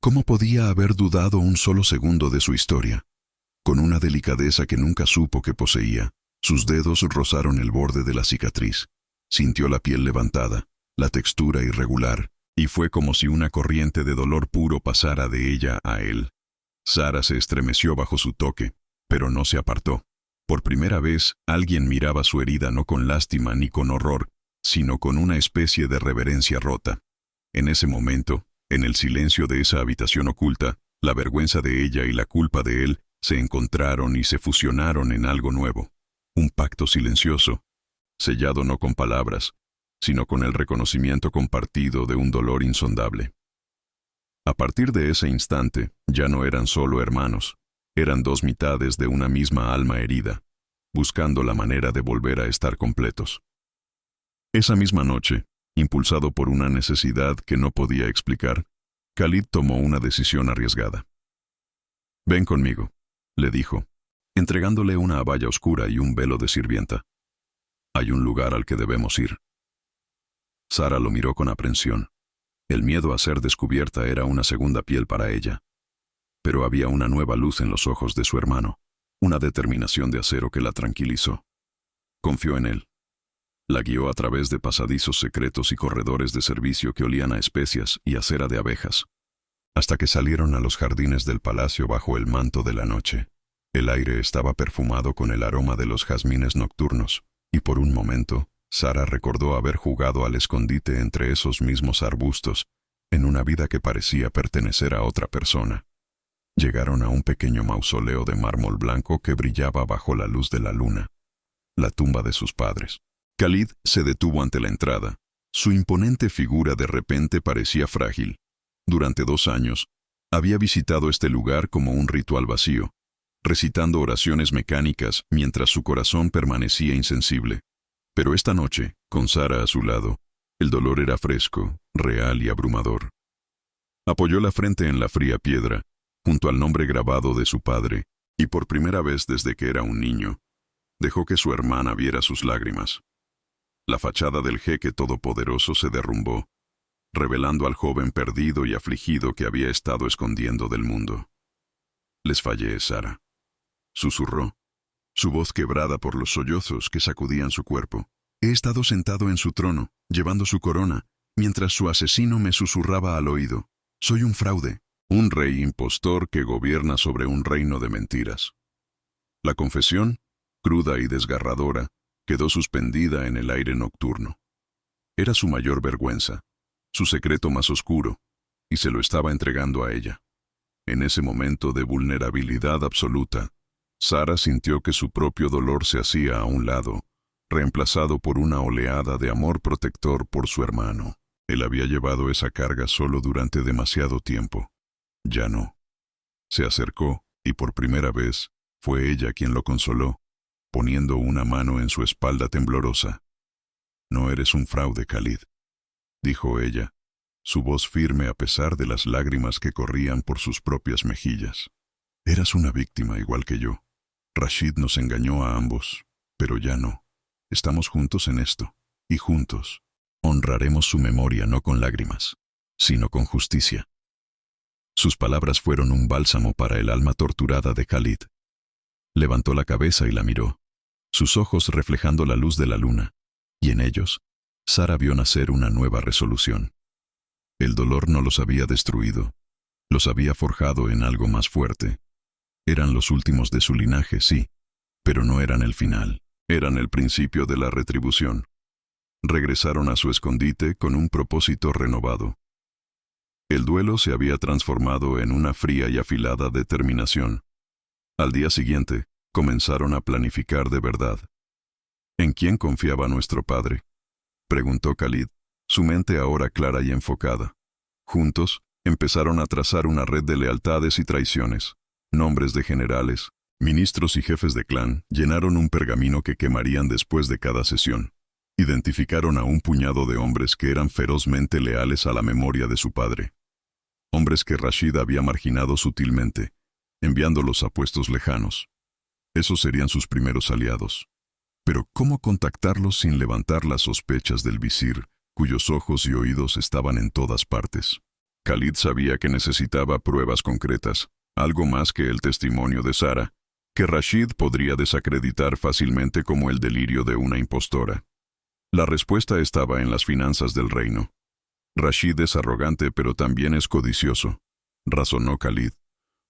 ¿Cómo podía haber dudado un solo segundo de su historia? Con una delicadeza que nunca supo que poseía, sus dedos rozaron el borde de la cicatriz. Sintió la piel levantada, la textura irregular, y fue como si una corriente de dolor puro pasara de ella a él. Sara se estremeció bajo su toque, pero no se apartó. Por primera vez, alguien miraba su herida no con lástima ni con horror, sino con una especie de reverencia rota. En ese momento, en el silencio de esa habitación oculta, la vergüenza de ella y la culpa de él se encontraron y se fusionaron en algo nuevo. Un pacto silencioso, sellado no con palabras, sino con el reconocimiento compartido de un dolor insondable. A partir de ese instante, ya no eran solo hermanos, eran dos mitades de una misma alma herida. buscando la manera de volver a estar completos. Esa misma noche, impulsado por una necesidad que no podía explicar, Khalid tomó una decisión arriesgada. «Ven conmigo», le dijo, entregándole una abaya oscura y un velo de sirvienta. «Hay un lugar al que debemos ir». Sara lo miró con aprensión. El miedo a ser descubierta era una segunda piel para ella. Pero había una nueva luz en los ojos de su hermano, una determinación de acero que la tranquilizó. Confió en él. La guió a través de pasadizos secretos y corredores de servicio que olían a especias y a cera de abejas, hasta que salieron a los jardines del palacio bajo el manto de la noche. El aire estaba perfumado con el aroma de los jazmines nocturnos, y por un momento, Sara recordó haber jugado al escondite entre esos mismos arbustos, en una vida que parecía pertenecer a otra persona. Llegaron a un pequeño mausoleo de mármol blanco que brillaba bajo la luz de la luna, la tumba de sus padres. Khalid se detuvo ante la entrada. Su imponente figura de repente parecía frágil. Durante 2 años, había visitado este lugar como un ritual vacío, recitando oraciones mecánicas mientras su corazón permanecía insensible. Pero esta noche, con Sara a su lado, el dolor era fresco, real y abrumador. Apoyó la frente en la fría piedra, junto al nombre grabado de su padre, y por primera vez desde que era un niño, dejó que su hermana viera sus lágrimas. La fachada del jeque todopoderoso se derrumbó, revelando al joven perdido y afligido que había estado escondiendo del mundo. «Les fallé, Sara», susurró, su voz quebrada por los sollozos que sacudían su cuerpo. «He estado sentado en su trono, llevando su corona, mientras su asesino me susurraba al oído. Soy un fraude, un rey impostor que gobierna sobre un reino de mentiras». La confesión, cruda y desgarradora, quedó suspendida en el aire nocturno. Era su mayor vergüenza, su secreto más oscuro, y se lo estaba entregando a ella. En ese momento de vulnerabilidad absoluta, Sara sintió que su propio dolor se hacía a un lado, reemplazado por una oleada de amor protector por su hermano. Él había llevado esa carga solo durante demasiado tiempo. Ya no. Se acercó, y por primera vez, fue ella quien lo consoló, poniendo una mano en su espalda temblorosa. «No eres un fraude, Khalid», dijo ella, su voz firme a pesar de las lágrimas que corrían por sus propias mejillas. «Eras una víctima igual que yo. Rashid nos engañó a ambos, pero ya no. Estamos juntos en esto, y juntos honraremos su memoria no con lágrimas, sino con justicia». Sus palabras fueron un bálsamo para el alma torturada de Khalid. Levantó la cabeza y la miró, sus ojos reflejando la luz de la luna, y en ellos, Sara vio nacer una nueva resolución. El dolor no los había destruido, los había forjado en algo más fuerte. Eran los últimos de su linaje, sí, pero no eran el final, eran el principio de la retribución. Regresaron a su escondite con un propósito renovado. El duelo se había transformado en una fría y afilada determinación. Al día siguiente, comenzaron a planificar de verdad. «¿En quién confiaba nuestro padre?», preguntó Khalid, su mente ahora clara y enfocada. Juntos, empezaron a trazar una red de lealtades y traiciones. Nombres de generales, ministros y jefes de clan llenaron un pergamino que quemarían después de cada sesión. Identificaron a un puñado de hombres que eran ferozmente leales a la memoria de su padre. Hombres que Rashid había marginado sutilmente, enviándolos a puestos lejanos. Esos serían sus primeros aliados. Pero ¿cómo contactarlos sin levantar las sospechas del visir, cuyos ojos y oídos estaban en todas partes? Khalid sabía que necesitaba pruebas concretas, algo más que el testimonio de Sara, que Rashid podría desacreditar fácilmente como el delirio de una impostora. La respuesta estaba en las finanzas del reino. Rashid es arrogante pero también es codicioso, razonó Khalid.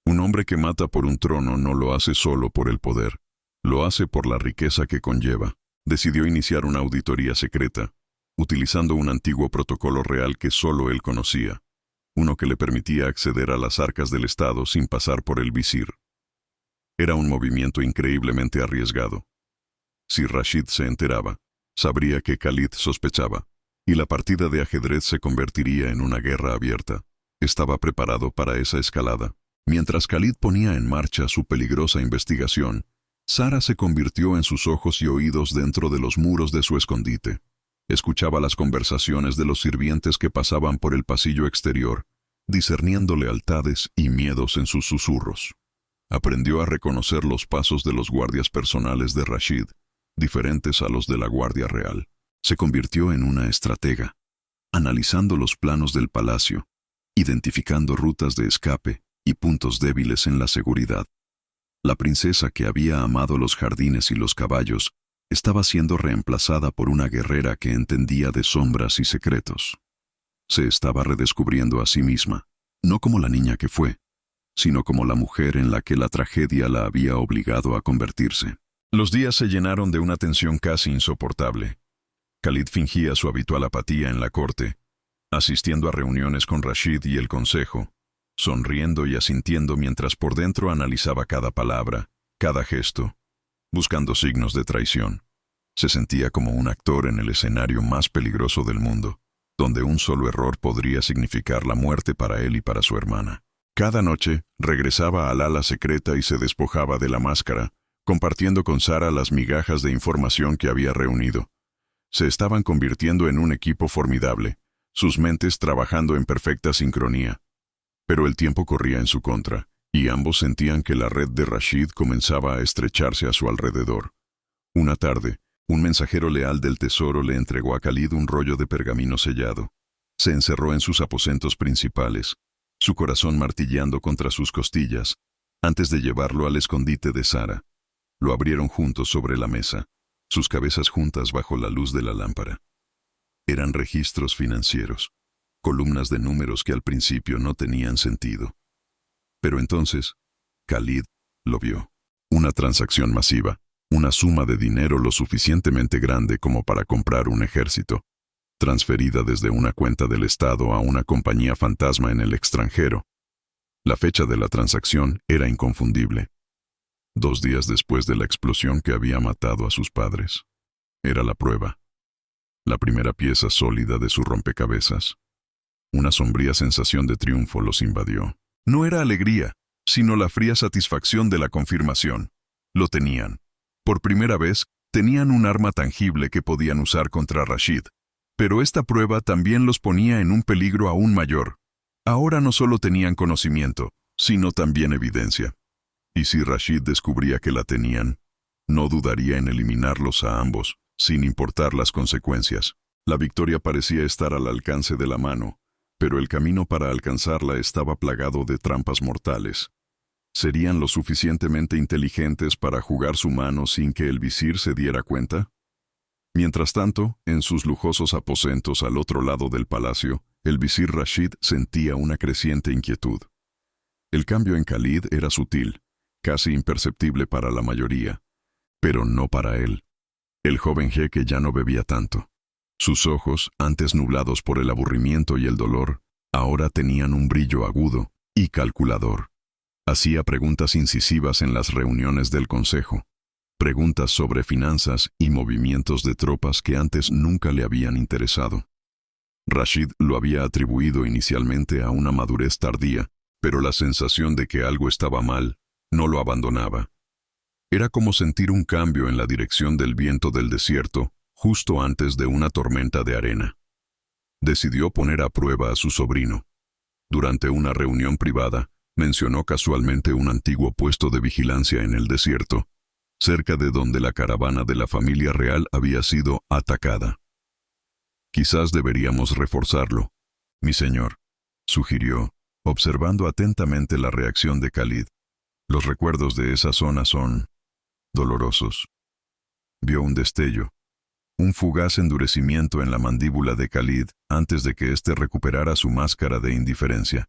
Un hombre que mata por un trono no lo hace solo por el poder, lo hace por la riqueza que conlleva. Decidió iniciar una auditoría secreta, utilizando un antiguo protocolo real que solo él conocía, uno que le permitía acceder a las arcas del Estado sin pasar por el visir. Era un movimiento increíblemente arriesgado. Si Rashid se enteraba, sabría que Khalid sospechaba, y la partida de ajedrez se convertiría en una guerra abierta. Estaba preparado para esa escalada. Mientras Khalid ponía en marcha su peligrosa investigación, Sara se convirtió en sus ojos y oídos dentro de los muros de su escondite. Escuchaba las conversaciones de los sirvientes que pasaban por el pasillo exterior, discerniendo lealtades y miedos en sus susurros. Aprendió a reconocer los pasos de los guardias personales de Rashid, diferentes a los de la Guardia Real. Se convirtió en una estratega, analizando los planos del palacio, identificando rutas de escape y puntos débiles en la seguridad. La princesa que había amado los jardines y los caballos estaba siendo reemplazada por una guerrera que entendía de sombras y secretos. Se estaba redescubriendo a sí misma, no como la niña que fue, sino como la mujer en la que la tragedia la había obligado a convertirse. Los días se llenaron de una tensión casi insoportable. Khalid fingía su habitual apatía en la corte, asistiendo a reuniones con Rashid y el consejo, sonriendo y asintiendo mientras por dentro analizaba cada palabra, cada gesto, buscando signos de traición. Se sentía como un actor en el escenario más peligroso del mundo, donde un solo error podría significar la muerte para él y para su hermana. Cada noche, regresaba al ala secreta y se despojaba de la máscara, compartiendo con Sara las migajas de información que había reunido. Se estaban convirtiendo en un equipo formidable, sus mentes trabajando en perfecta sincronía. Pero el tiempo corría en su contra, y ambos sentían que la red de Rashid comenzaba a estrecharse a su alrededor. Una tarde, un mensajero leal del tesoro le entregó a Khalid un rollo de pergamino sellado. Se encerró en sus aposentos principales, su corazón martilleando contra sus costillas, antes de llevarlo al escondite de Sara. Lo abrieron juntos sobre la mesa, sus cabezas juntas bajo la luz de la lámpara. Eran registros financieros, columnas de números que al principio no tenían sentido. Pero entonces, Khalid lo vio. Una transacción masiva, una suma de dinero lo suficientemente grande como para comprar un ejército, transferida desde una cuenta del Estado a una compañía fantasma en el extranjero. La fecha de la transacción era inconfundible. 2 días después de la explosión que había matado a sus padres. Era la prueba. La primera pieza sólida de su rompecabezas. Una sombría sensación de triunfo los invadió. No era alegría, sino la fría satisfacción de la confirmación. Lo tenían. Por primera vez, tenían un arma tangible que podían usar contra Rashid. Pero esta prueba también los ponía en un peligro aún mayor. Ahora no solo tenían conocimiento, sino también evidencia. Y si Rashid descubría que la tenían, no dudaría en eliminarlos a ambos, sin importar las consecuencias. La victoria parecía estar al alcance de la mano, pero el camino para alcanzarla estaba plagado de trampas mortales. ¿Serían lo suficientemente inteligentes para jugar su mano sin que el visir se diera cuenta? Mientras tanto, en sus lujosos aposentos al otro lado del palacio, el visir Rashid sentía una creciente inquietud. El cambio en Khalid era sutil, casi imperceptible para la mayoría, pero no para él. El joven jeque ya no bebía tanto. Sus ojos, antes nublados por el aburrimiento y el dolor, ahora tenían un brillo agudo y calculador. Hacía preguntas incisivas en las reuniones del consejo, preguntas sobre finanzas y movimientos de tropas que antes nunca le habían interesado. Rashid lo había atribuido inicialmente a una madurez tardía, pero la sensación de que algo estaba mal no lo abandonaba. Era como sentir un cambio en la dirección del viento del desierto justo antes de una tormenta de arena. Decidió poner a prueba a su sobrino. Durante una reunión privada, mencionó casualmente un antiguo puesto de vigilancia en el desierto, cerca de donde la caravana de la familia real había sido atacada. Quizás deberíamos reforzarlo, mi señor, sugirió, observando atentamente la reacción de Khalid. Los recuerdos de esa zona son dolorosos. Vio un destello, un fugaz endurecimiento en la mandíbula de Khalid antes de que éste recuperara su máscara de indiferencia.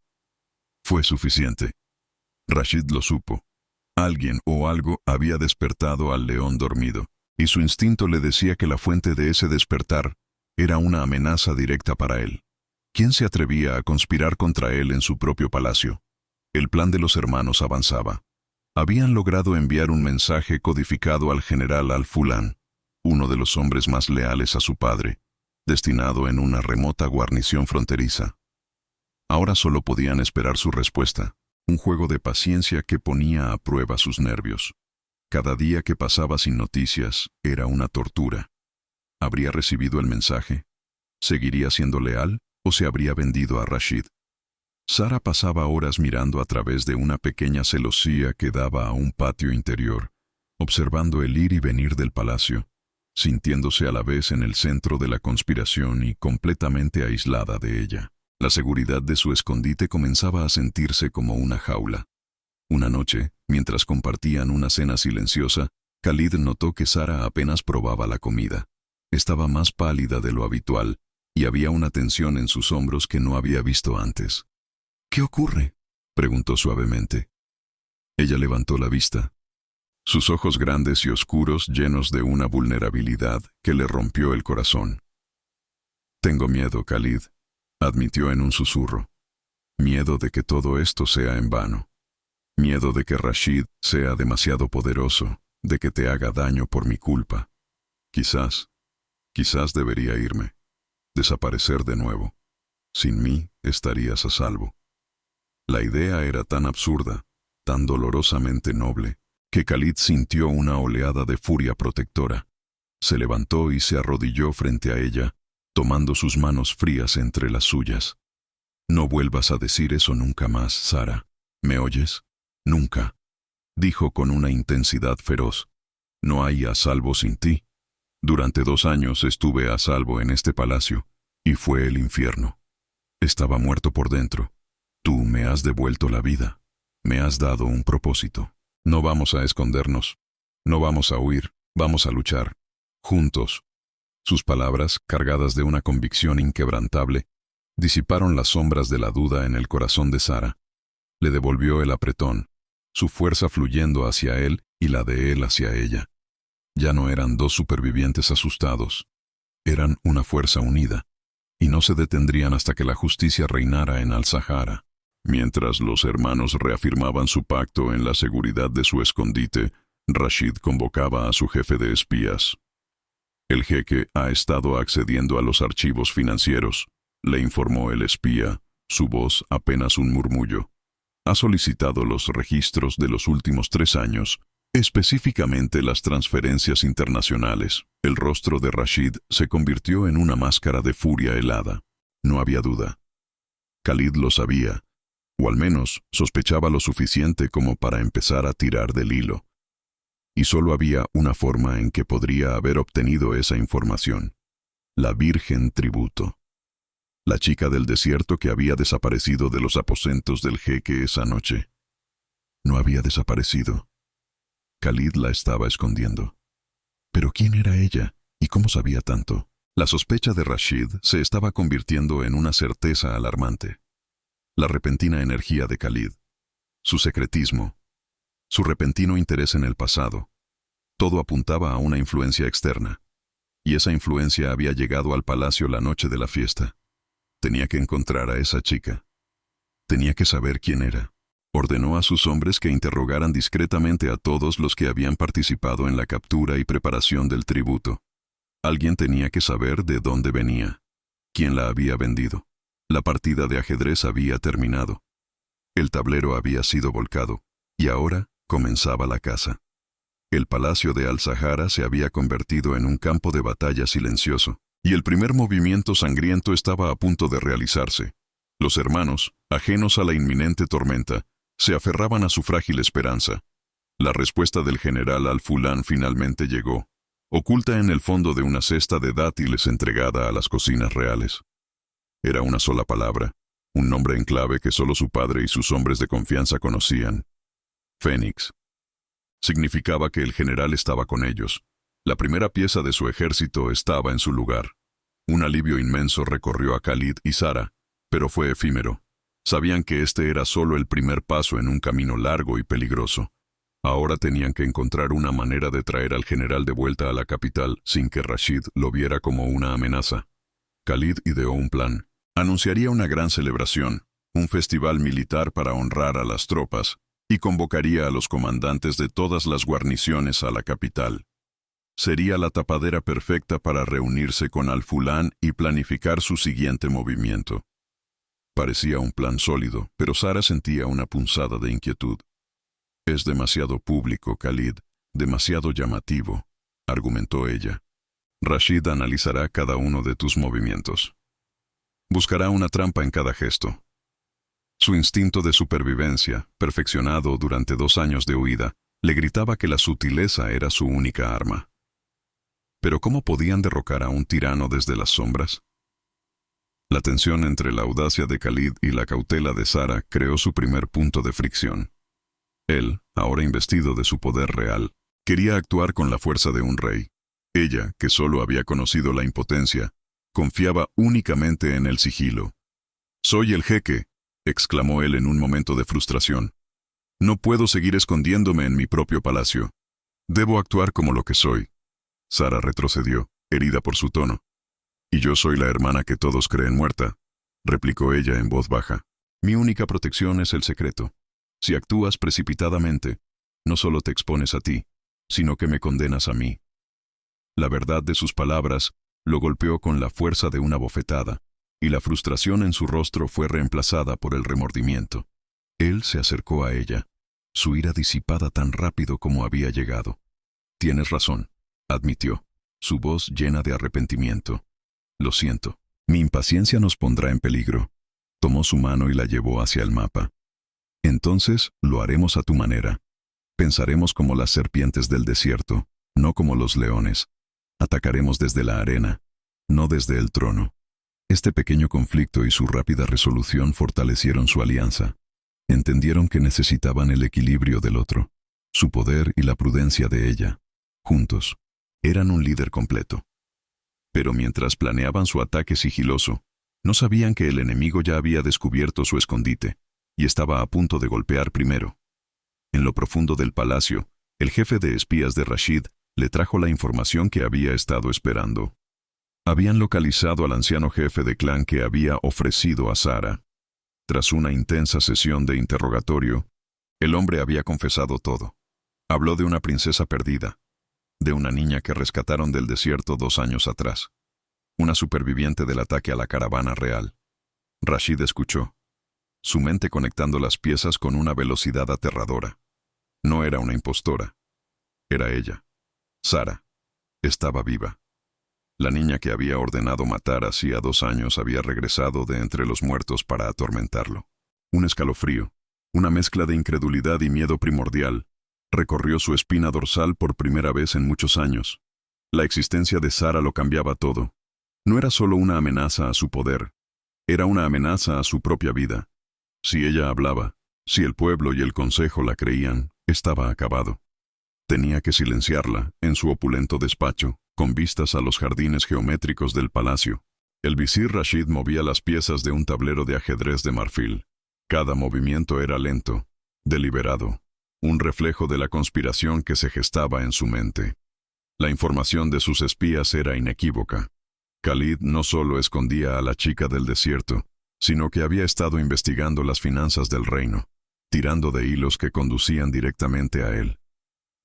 Fue suficiente. Rashid lo supo. Alguien o algo había despertado al león dormido, y su instinto le decía que la fuente de ese despertar era una amenaza directa para él. ¿Quién se atrevía a conspirar contra él en su propio palacio? El plan de los hermanos avanzaba. Habían logrado enviar un mensaje codificado al general Al-Fulan, uno de los hombres más leales a su padre, destinado en una remota guarnición fronteriza. Ahora solo podían esperar su respuesta, un juego de paciencia que ponía a prueba sus nervios. Cada día que pasaba sin noticias era una tortura. ¿Habría recibido el mensaje? ¿Seguiría siendo leal o se habría vendido a Rashid? Sara pasaba horas mirando a través de una pequeña celosía que daba a un patio interior, observando el ir y venir del palacio, sintiéndose a la vez en el centro de la conspiración y completamente aislada de ella. La seguridad de su escondite comenzaba a sentirse como una jaula. Una noche, mientras compartían una cena silenciosa, Khalid notó que Sara apenas probaba la comida. Estaba más pálida de lo habitual, y había una tensión en sus hombros que no había visto antes. «¿Qué ocurre?», preguntó suavemente. Ella levantó la vista. Sus ojos grandes y oscuros llenos de una vulnerabilidad que le rompió el corazón. «Tengo miedo, Khalid», admitió en un susurro. «Miedo de que todo esto sea en vano. Miedo de que Rashid sea demasiado poderoso, de que te haga daño por mi culpa. Quizás debería irme, desaparecer de nuevo. Sin mí estarías a salvo». La idea era tan absurda, tan dolorosamente noble, que Khalid sintió una oleada de furia protectora. Se levantó y se arrodilló frente a ella, tomando sus manos frías entre las suyas. «No vuelvas a decir eso nunca más, Sara. ¿Me oyes? Nunca», dijo con una intensidad feroz. «No hay a salvo sin ti. Durante 2 años estuve a salvo en este palacio, y fue el infierno. Estaba muerto por dentro. Tú me has devuelto la vida. Me has dado un propósito. No vamos a escondernos. No vamos a huir. Vamos a luchar. Juntos». Sus palabras, cargadas de una convicción inquebrantable, disiparon las sombras de la duda en el corazón de Sara. Le devolvió el apretón, su fuerza fluyendo hacia él y la de él hacia ella. Ya no eran 2 supervivientes asustados. Eran una fuerza unida, y no se detendrían hasta que la justicia reinara en Al-Sahara. Mientras los hermanos reafirmaban su pacto en la seguridad de su escondite, Rashid convocaba a su jefe de espías. «El jeque ha estado accediendo a los archivos financieros», le informó el espía, su voz apenas un murmullo. «Ha solicitado los registros de los últimos 3 años, específicamente las transferencias internacionales». El rostro de Rashid se convirtió en una máscara de furia helada. No había duda. Khalid lo sabía, o al menos sospechaba lo suficiente como para empezar a tirar del hilo. Y solo había una forma en que podría haber obtenido esa información: la Virgen Tributo. La chica del desierto que había desaparecido de los aposentos del jeque esa noche. No había desaparecido. Khalid la estaba escondiendo. ¿Pero quién era ella? ¿Y cómo sabía tanto? La sospecha de Rashid se estaba convirtiendo en una certeza alarmante. La repentina energía de Khalid, su secretismo, su repentino interés en el pasado, todo apuntaba a una influencia externa. Y esa influencia había llegado al palacio la noche de la fiesta. Tenía que encontrar a esa chica. Tenía que saber quién era. Ordenó a sus hombres que interrogaran discretamente a todos los que habían participado en la captura y preparación del tributo. Alguien tenía que saber de dónde venía, quién la había vendido. La partida de ajedrez había terminado. El tablero había sido volcado, y ahora comenzaba la caza. El palacio de Al-Sahara se había convertido en un campo de batalla silencioso, y el primer movimiento sangriento estaba a punto de realizarse. Los hermanos, ajenos a la inminente tormenta, se aferraban a su frágil esperanza. La respuesta del general Al-Fulán finalmente llegó, oculta en el fondo de una cesta de dátiles entregada a las cocinas reales. Era una sola palabra, un nombre en clave que solo su padre y sus hombres de confianza conocían: Fénix. Significaba que el general estaba con ellos. La primera pieza de su ejército estaba en su lugar. Un alivio inmenso recorrió a Khalid y Sara, pero fue efímero. Sabían que este era solo el primer paso en un camino largo y peligroso. Ahora tenían que encontrar una manera de traer al general de vuelta a la capital sin que Rashid lo viera como una amenaza. Khalid ideó un plan. Anunciaría una gran celebración, un festival militar para honrar a las tropas, y convocaría a los comandantes de todas las guarniciones a la capital. Sería la tapadera perfecta para reunirse con Al-Fulán y planificar su siguiente movimiento. Parecía un plan sólido, pero Sara sentía una punzada de inquietud. «Es demasiado público, Khalid. Demasiado llamativo, argumentó ella. Rashid analizará cada uno de tus movimientos. Buscará una trampa en cada gesto. Su instinto de supervivencia, perfeccionado durante 2 años de huida, le gritaba que la sutileza era su única arma. Pero ¿cómo podían derrocar a un tirano desde las sombras? La tensión entre la audacia de Khalid y la cautela de Sara creó su primer punto de fricción. Él, ahora investido de su poder real, quería actuar con la fuerza de un rey. Ella, que solo había conocido la impotencia, confiaba únicamente en el sigilo. «Soy el jeque», exclamó él en un momento de frustración. «No puedo seguir escondiéndome en mi propio palacio. Debo actuar como lo que soy». Sara retrocedió, herida por su tono. «Y yo soy la hermana que todos creen muerta», replicó ella en voz baja. «Mi única protección es el secreto. Si actúas precipitadamente, no solo te expones a ti, sino que me condenas a mí». La verdad de sus palabras lo golpeó con la fuerza de una bofetada, y la frustración en su rostro fue reemplazada por el remordimiento. Él se acercó a ella, su ira disipada tan rápido como había llegado. «Tienes razón», admitió, su voz llena de arrepentimiento. «Lo siento. Mi impaciencia nos pondrá en peligro». Tomó su mano y la llevó hacia el mapa. «Entonces lo haremos a tu manera. Pensaremos como las serpientes del desierto, no como los leones. Atacaremos desde la arena, no desde el trono». Este pequeño conflicto y su rápida resolución fortalecieron su alianza. Entendieron que necesitaban el equilibrio del otro, su poder y la prudencia de ella. Juntos, eran un líder completo. Pero mientras planeaban su ataque sigiloso, no sabían que el enemigo ya había descubierto su escondite y estaba a punto de golpear primero. En lo profundo del palacio, el jefe de espías de Rashid le trajo la información que había estado esperando. Habían localizado al anciano jefe de clan que había ofrecido a Sara. Tras una intensa sesión de interrogatorio, el hombre había confesado todo. Habló de una princesa perdida, de una niña que rescataron del desierto 2 años atrás, una superviviente del ataque a la caravana real. Rashid escuchó, su mente conectando las piezas con una velocidad aterradora. No era una impostora. Era ella. Sara. Estaba viva. La niña que había ordenado matar hacía 2 años había regresado de entre los muertos para atormentarlo. Un escalofrío, una mezcla de incredulidad y miedo primordial, recorrió su espina dorsal por primera vez en muchos años. La existencia de Sara lo cambiaba todo. No era solo una amenaza a su poder, era una amenaza a su propia vida. Si ella hablaba, si el pueblo y el consejo la creían, estaba acabado. Tenía que silenciarla en su opulento despacho, con vistas a los jardines geométricos del palacio. El visir Rashid movía las piezas de un tablero de ajedrez de marfil. Cada movimiento era lento, deliberado, un reflejo de la conspiración que se gestaba en su mente. La información de sus espías era inequívoca. Khalid no solo escondía a la chica del desierto, sino que había estado investigando las finanzas del reino, tirando de hilos que conducían directamente a él.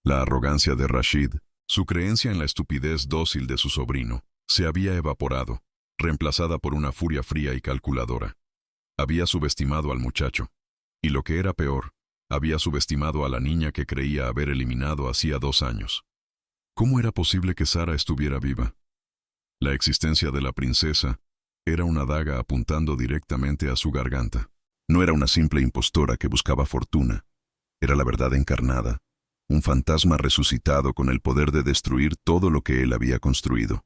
La arrogancia de Rashid, su creencia en la estupidez dócil de su sobrino, se había evaporado, reemplazada por una furia fría y calculadora. Había subestimado al muchacho, y lo que era peor, había subestimado a la niña que creía haber eliminado hacía 2 años. ¿Cómo era posible que Sara estuviera viva? La existencia de la princesa era una daga apuntando directamente a su garganta. No era una simple impostora que buscaba fortuna, era la verdad encarnada, un fantasma resucitado con el poder de destruir todo lo que él había construido.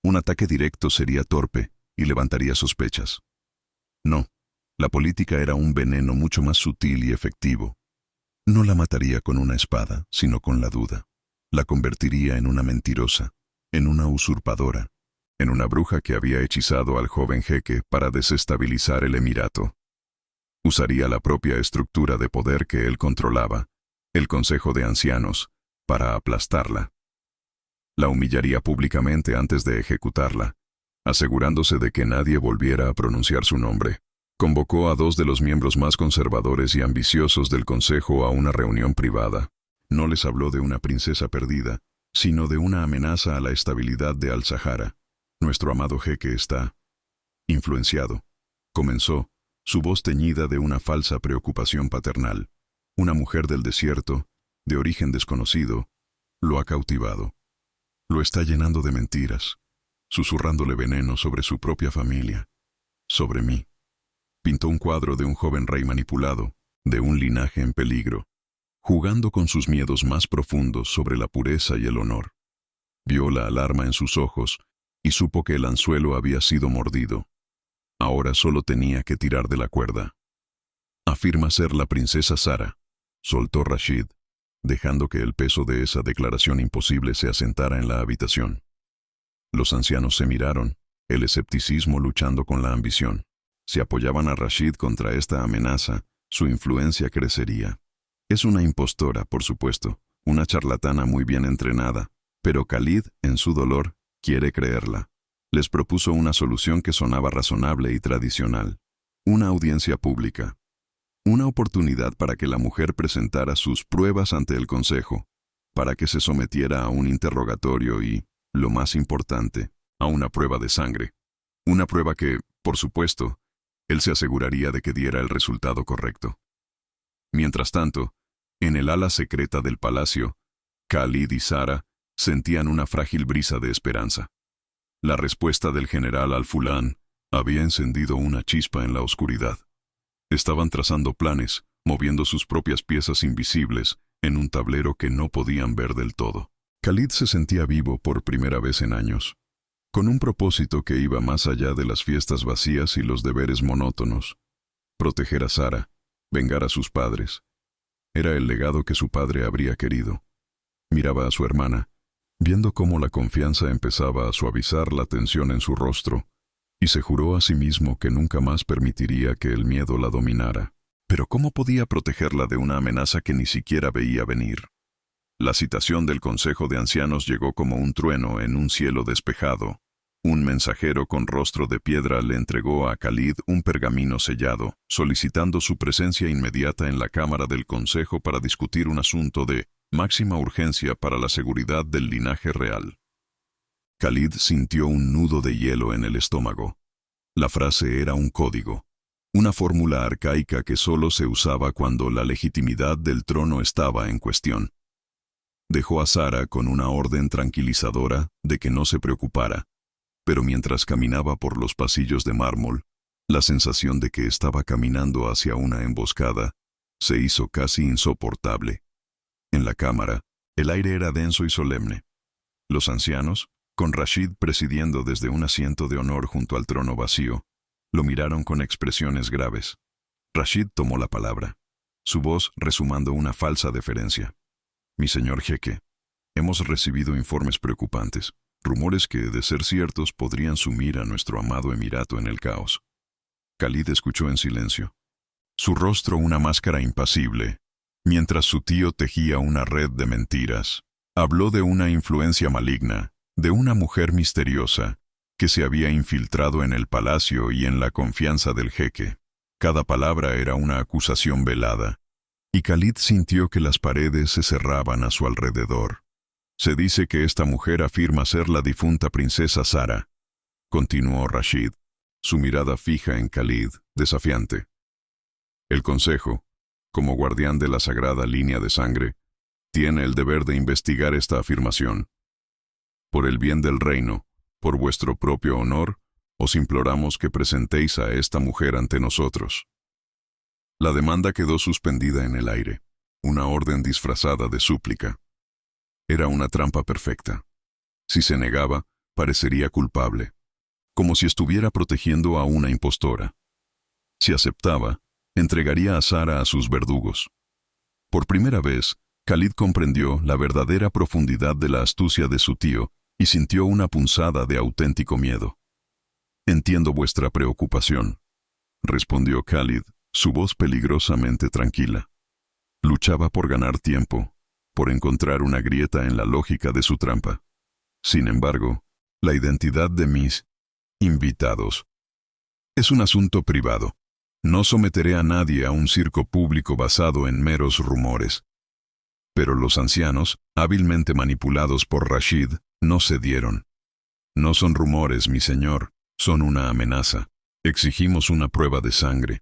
Un ataque directo sería torpe y levantaría sospechas. No, la política era un veneno mucho más sutil y efectivo. No la mataría con una espada, sino con la duda. La convertiría en una mentirosa, en una usurpadora, en una bruja que había hechizado al joven jeque para desestabilizar el emirato. Usaría la propia estructura de poder que él controlaba, el Consejo de Ancianos, para aplastarla. La humillaría públicamente antes de ejecutarla, asegurándose de que nadie volviera a pronunciar su nombre. Convocó a 2 de los miembros más conservadores y ambiciosos del Consejo a una reunión privada. No les habló de una princesa perdida, sino de una amenaza a la estabilidad de Al-Sahara. Nuestro amado jeque está influenciado, comenzó, su voz teñida de una falsa preocupación paternal. Una mujer del desierto, de origen desconocido, lo ha cautivado. Lo está llenando de mentiras, susurrándole veneno sobre su propia familia, sobre mí. Pintó un cuadro de un joven rey manipulado, de un linaje en peligro, jugando con sus miedos más profundos sobre la pureza y el honor. Vio la alarma en sus ojos y supo que el anzuelo había sido mordido. Ahora solo tenía que tirar de la cuerda. Afirma ser la princesa Sara, soltó Rashid, dejando que el peso de esa declaración imposible se asentara en la habitación. Los ancianos se miraron, el escepticismo luchando con la ambición. Si apoyaban a Rashid contra esta amenaza, su influencia crecería. Es una impostora, por supuesto, una charlatana muy bien entrenada, pero Khalid, en su dolor, quiere creerla. Les propuso una solución que sonaba razonable y tradicional. Una audiencia pública. Una oportunidad para que la mujer presentara sus pruebas ante el consejo, para que se sometiera a un interrogatorio y, lo más importante, a una prueba de sangre. Una prueba que, por supuesto, él se aseguraría de que diera el resultado correcto. Mientras tanto, en el ala secreta del palacio, Khalid y Sara sentían una frágil brisa de esperanza. La respuesta del general Al-Fulán había encendido una chispa en la oscuridad. Estaban trazando planes, moviendo sus propias piezas invisibles en un tablero que no podían ver del todo. Khalid se sentía vivo por primera vez en años, con un propósito que iba más allá de las fiestas vacías y los deberes monótonos. Proteger a Sara, vengar a sus padres. Era el legado que su padre habría querido. Miraba a su hermana, viendo cómo la confianza empezaba a suavizar la tensión en su rostro, y se juró a sí mismo que nunca más permitiría que el miedo la dominara. Pero ¿cómo podía protegerla de una amenaza que ni siquiera veía venir? La citación del Consejo de Ancianos llegó como un trueno en un cielo despejado. Un mensajero con rostro de piedra le entregó a Khalid un pergamino sellado, solicitando su presencia inmediata en la Cámara del Consejo para discutir un asunto de máxima urgencia para la seguridad del linaje real. Khalid sintió un nudo de hielo en el estómago. La frase era un código, una fórmula arcaica que solo se usaba cuando la legitimidad del trono estaba en cuestión. Dejó a Sara con una orden tranquilizadora de que no se preocupara, pero mientras caminaba por los pasillos de mármol, la sensación de que estaba caminando hacia una emboscada se hizo casi insoportable. En la cámara, el aire era denso y solemne. Los ancianos, con Rashid presidiendo desde un asiento de honor junto al trono vacío, lo miraron con expresiones graves. Rashid tomó la palabra, su voz resumando una falsa deferencia. «Mi señor jeque, hemos recibido informes preocupantes, rumores que, de ser ciertos, podrían sumir a nuestro amado emirato en el caos». Khalid escuchó en silencio, su rostro una máscara impasible, mientras su tío tejía una red de mentiras. Habló de una influencia maligna, de una mujer misteriosa, que se había infiltrado en el palacio y en la confianza del jeque. Cada palabra era una acusación velada, y Khalid sintió que las paredes se cerraban a su alrededor. «Se dice que esta mujer afirma ser la difunta princesa Sara», continuó Rashid, su mirada fija en Khalid, desafiante. «El Consejo, como guardián de la sagrada línea de sangre, tiene el deber de investigar esta afirmación. Por el bien del reino, por vuestro propio honor, os imploramos que presentéis a esta mujer ante nosotros». La demanda quedó suspendida en el aire, una orden disfrazada de súplica. Era una trampa perfecta. Si se negaba, parecería culpable, como si estuviera protegiendo a una impostora. Si aceptaba, entregaría a Sara a sus verdugos. Por primera vez, Khalid comprendió la verdadera profundidad de la astucia de su tío y sintió una punzada de auténtico miedo. «Entiendo vuestra preocupación», respondió Khalid, su voz peligrosamente tranquila. Luchaba por ganar tiempo, por encontrar una grieta en la lógica de su trampa. Sin embargo, la identidad de mis invitados es un asunto privado. No someteré a nadie a un circo público basado en meros rumores. Pero los ancianos, hábilmente manipulados por Rashid, no cedieron. «No son rumores, mi señor, son una amenaza. Exigimos una prueba de sangre,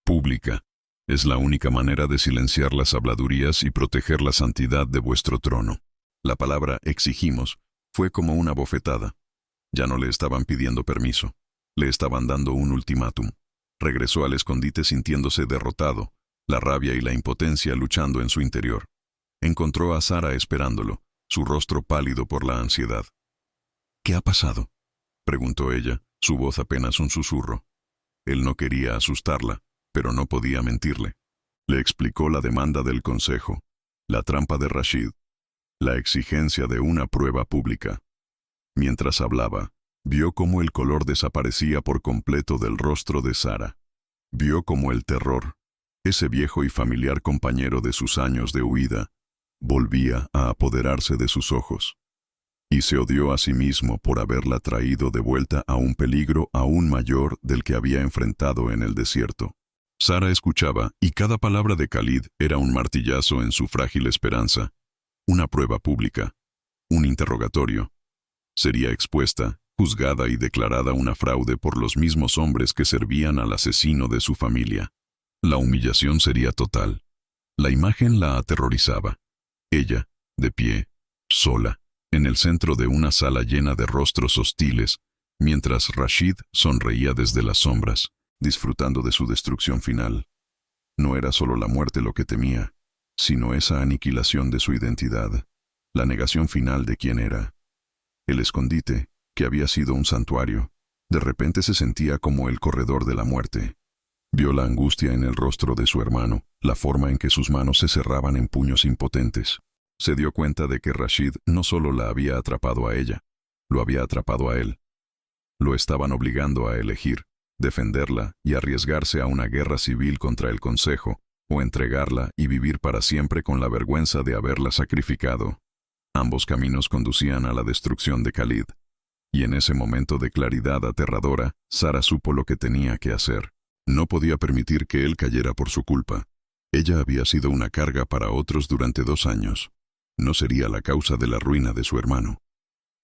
pública, Es la única manera de silenciar las habladurías y proteger la santidad de vuestro trono. La palabra exigimos fue como una bofetada. Ya no le estaban pidiendo permiso. Le estaban dando un ultimátum. Regresó al escondite sintiéndose derrotado, la rabia y la impotencia luchando en su interior. Encontró a Sara esperándolo, su rostro pálido por la ansiedad. «¿Qué ha pasado?», preguntó ella, su voz apenas un susurro. Él no quería asustarla, pero no podía mentirle. Le explicó la demanda del consejo, la trampa de Rashid, la exigencia de una prueba pública. Mientras hablaba, vio cómo el color desaparecía por completo del rostro de Sara. Vio cómo el terror, ese viejo y familiar compañero de sus años de huida, volvía a apoderarse de sus ojos. Y se odió a sí mismo por haberla traído de vuelta a un peligro aún mayor del que había enfrentado en el desierto. Sara escuchaba, y cada palabra de Khalid era un martillazo en su frágil esperanza. Una prueba pública, un interrogatorio. Sería expuesta, juzgada y declarada una fraude por los mismos hombres que servían al asesino de su familia. La humillación sería total. La imagen la aterrorizaba. Ella, de pie, sola, en el centro de una sala llena de rostros hostiles, mientras Rashid sonreía desde las sombras, disfrutando de su destrucción final. No era solo la muerte lo que temía, sino esa aniquilación de su identidad, la negación final de quién era. El escondite, que había sido un santuario, de repente se sentía como el corredor de la muerte. Vio la angustia en el rostro de su hermano, la forma en que sus manos se cerraban en puños impotentes. Se dio cuenta de que Rashid no solo la había atrapado a ella, lo había atrapado a él. Lo estaban obligando a elegir, defenderla y arriesgarse a una guerra civil contra el consejo, o entregarla y vivir para siempre con la vergüenza de haberla sacrificado. Ambos caminos conducían a la destrucción de Khalid. Y en ese momento de claridad aterradora, Sara supo lo que tenía que hacer. No podía permitir que él cayera por su culpa. Ella había sido una carga para otros durante 2 años. No sería la causa de la ruina de su hermano.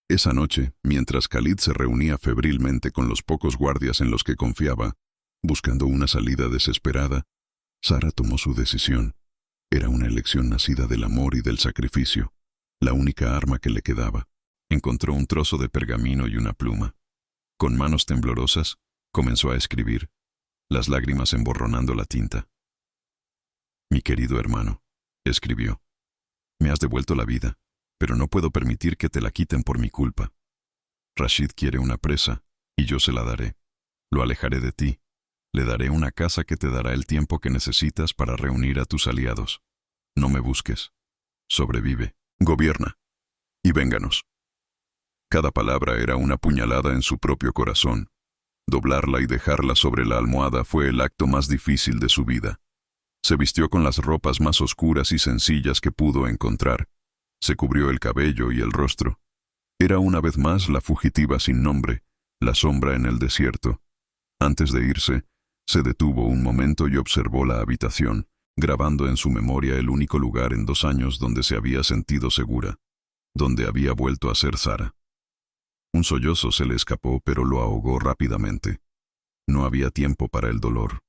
Esa noche, mientras Khalid se reunía febrilmente con los pocos guardias en los que confiaba, buscando una salida desesperada, Sara tomó su decisión. Era una elección nacida del amor y del sacrificio, la única arma que le quedaba. Encontró un trozo de pergamino y una pluma. Con manos temblorosas, comenzó a escribir, las lágrimas emborronando la tinta. «Mi querido hermano», escribió, «me has devuelto la vida, pero no puedo permitir que te la quiten por mi culpa. Rashid quiere una presa, y yo se la daré. Lo alejaré de ti. Le daré una casa que te dará el tiempo que necesitas para reunir a tus aliados. No me busques. Sobrevive, gobierna, y vénganos». Cada palabra era una puñalada en su propio corazón. Doblarla y dejarla sobre la almohada fue el acto más difícil de su vida. Se vistió con las ropas más oscuras y sencillas que pudo encontrar. Se cubrió el cabello y el rostro. Era una vez más la fugitiva sin nombre, la sombra en el desierto. Antes de irse, se detuvo un momento y observó la habitación, grabando en su memoria el único lugar en 2 años donde se había sentido segura, donde había vuelto a ser Sara. Un sollozo se le escapó, pero lo ahogó rápidamente. No había tiempo para el dolor,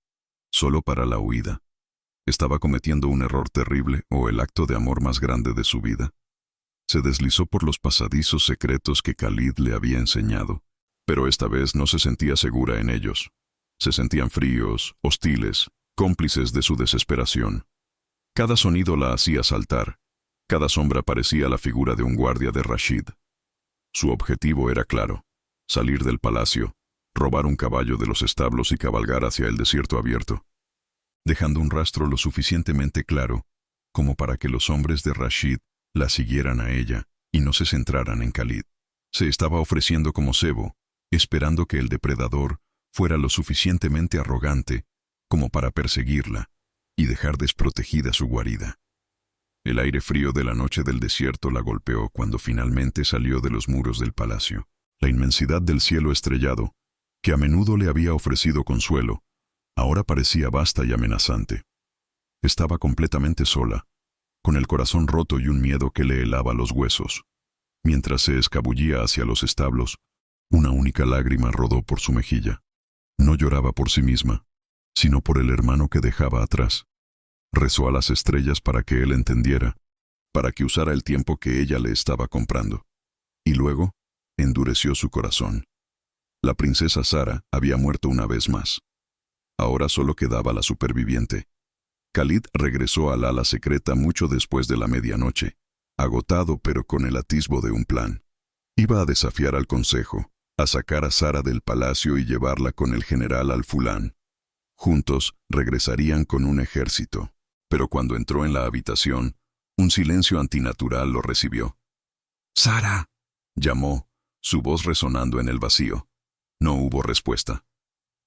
solo para la huida. Estaba cometiendo un error terrible o el acto de amor más grande de su vida. Se deslizó por los pasadizos secretos que Khalid le había enseñado, pero esta vez no se sentía segura en ellos. Se sentían fríos, hostiles, cómplices de su desesperación. Cada sonido la hacía saltar. Cada sombra parecía la figura de un guardia de Rashid. Su objetivo era claro: salir del palacio, robar un caballo de los establos y cabalgar hacia el desierto abierto, dejando un rastro lo suficientemente claro como para que los hombres de Rashid la siguieran a ella y no se centraran en Khalid. Se estaba ofreciendo como cebo, esperando que el depredador fuera lo suficientemente arrogante como para perseguirla y dejar desprotegida su guarida. El aire frío de la noche del desierto la golpeó cuando finalmente salió de los muros del palacio. La inmensidad del cielo estrellado, que a menudo le había ofrecido consuelo, ahora parecía vasta y amenazante. Estaba completamente sola, con el corazón roto y un miedo que le helaba los huesos. Mientras se escabullía hacia los establos, una única lágrima rodó por su mejilla. No lloraba por sí misma, sino por el hermano que dejaba atrás. Rezó a las estrellas para que él entendiera, para que usara el tiempo que ella le estaba comprando. Y luego, endureció su corazón. La princesa Sara había muerto una vez más. Ahora solo quedaba la superviviente. Khalid regresó al ala secreta mucho después de la medianoche, agotado pero con el atisbo de un plan. Iba a desafiar al consejo, a sacar a Sara del palacio y llevarla con el general al-Fulán. Juntos regresarían con un ejército, pero cuando entró en la habitación, un silencio antinatural lo recibió. «¡Sara!», llamó, su voz resonando en el vacío. No hubo respuesta.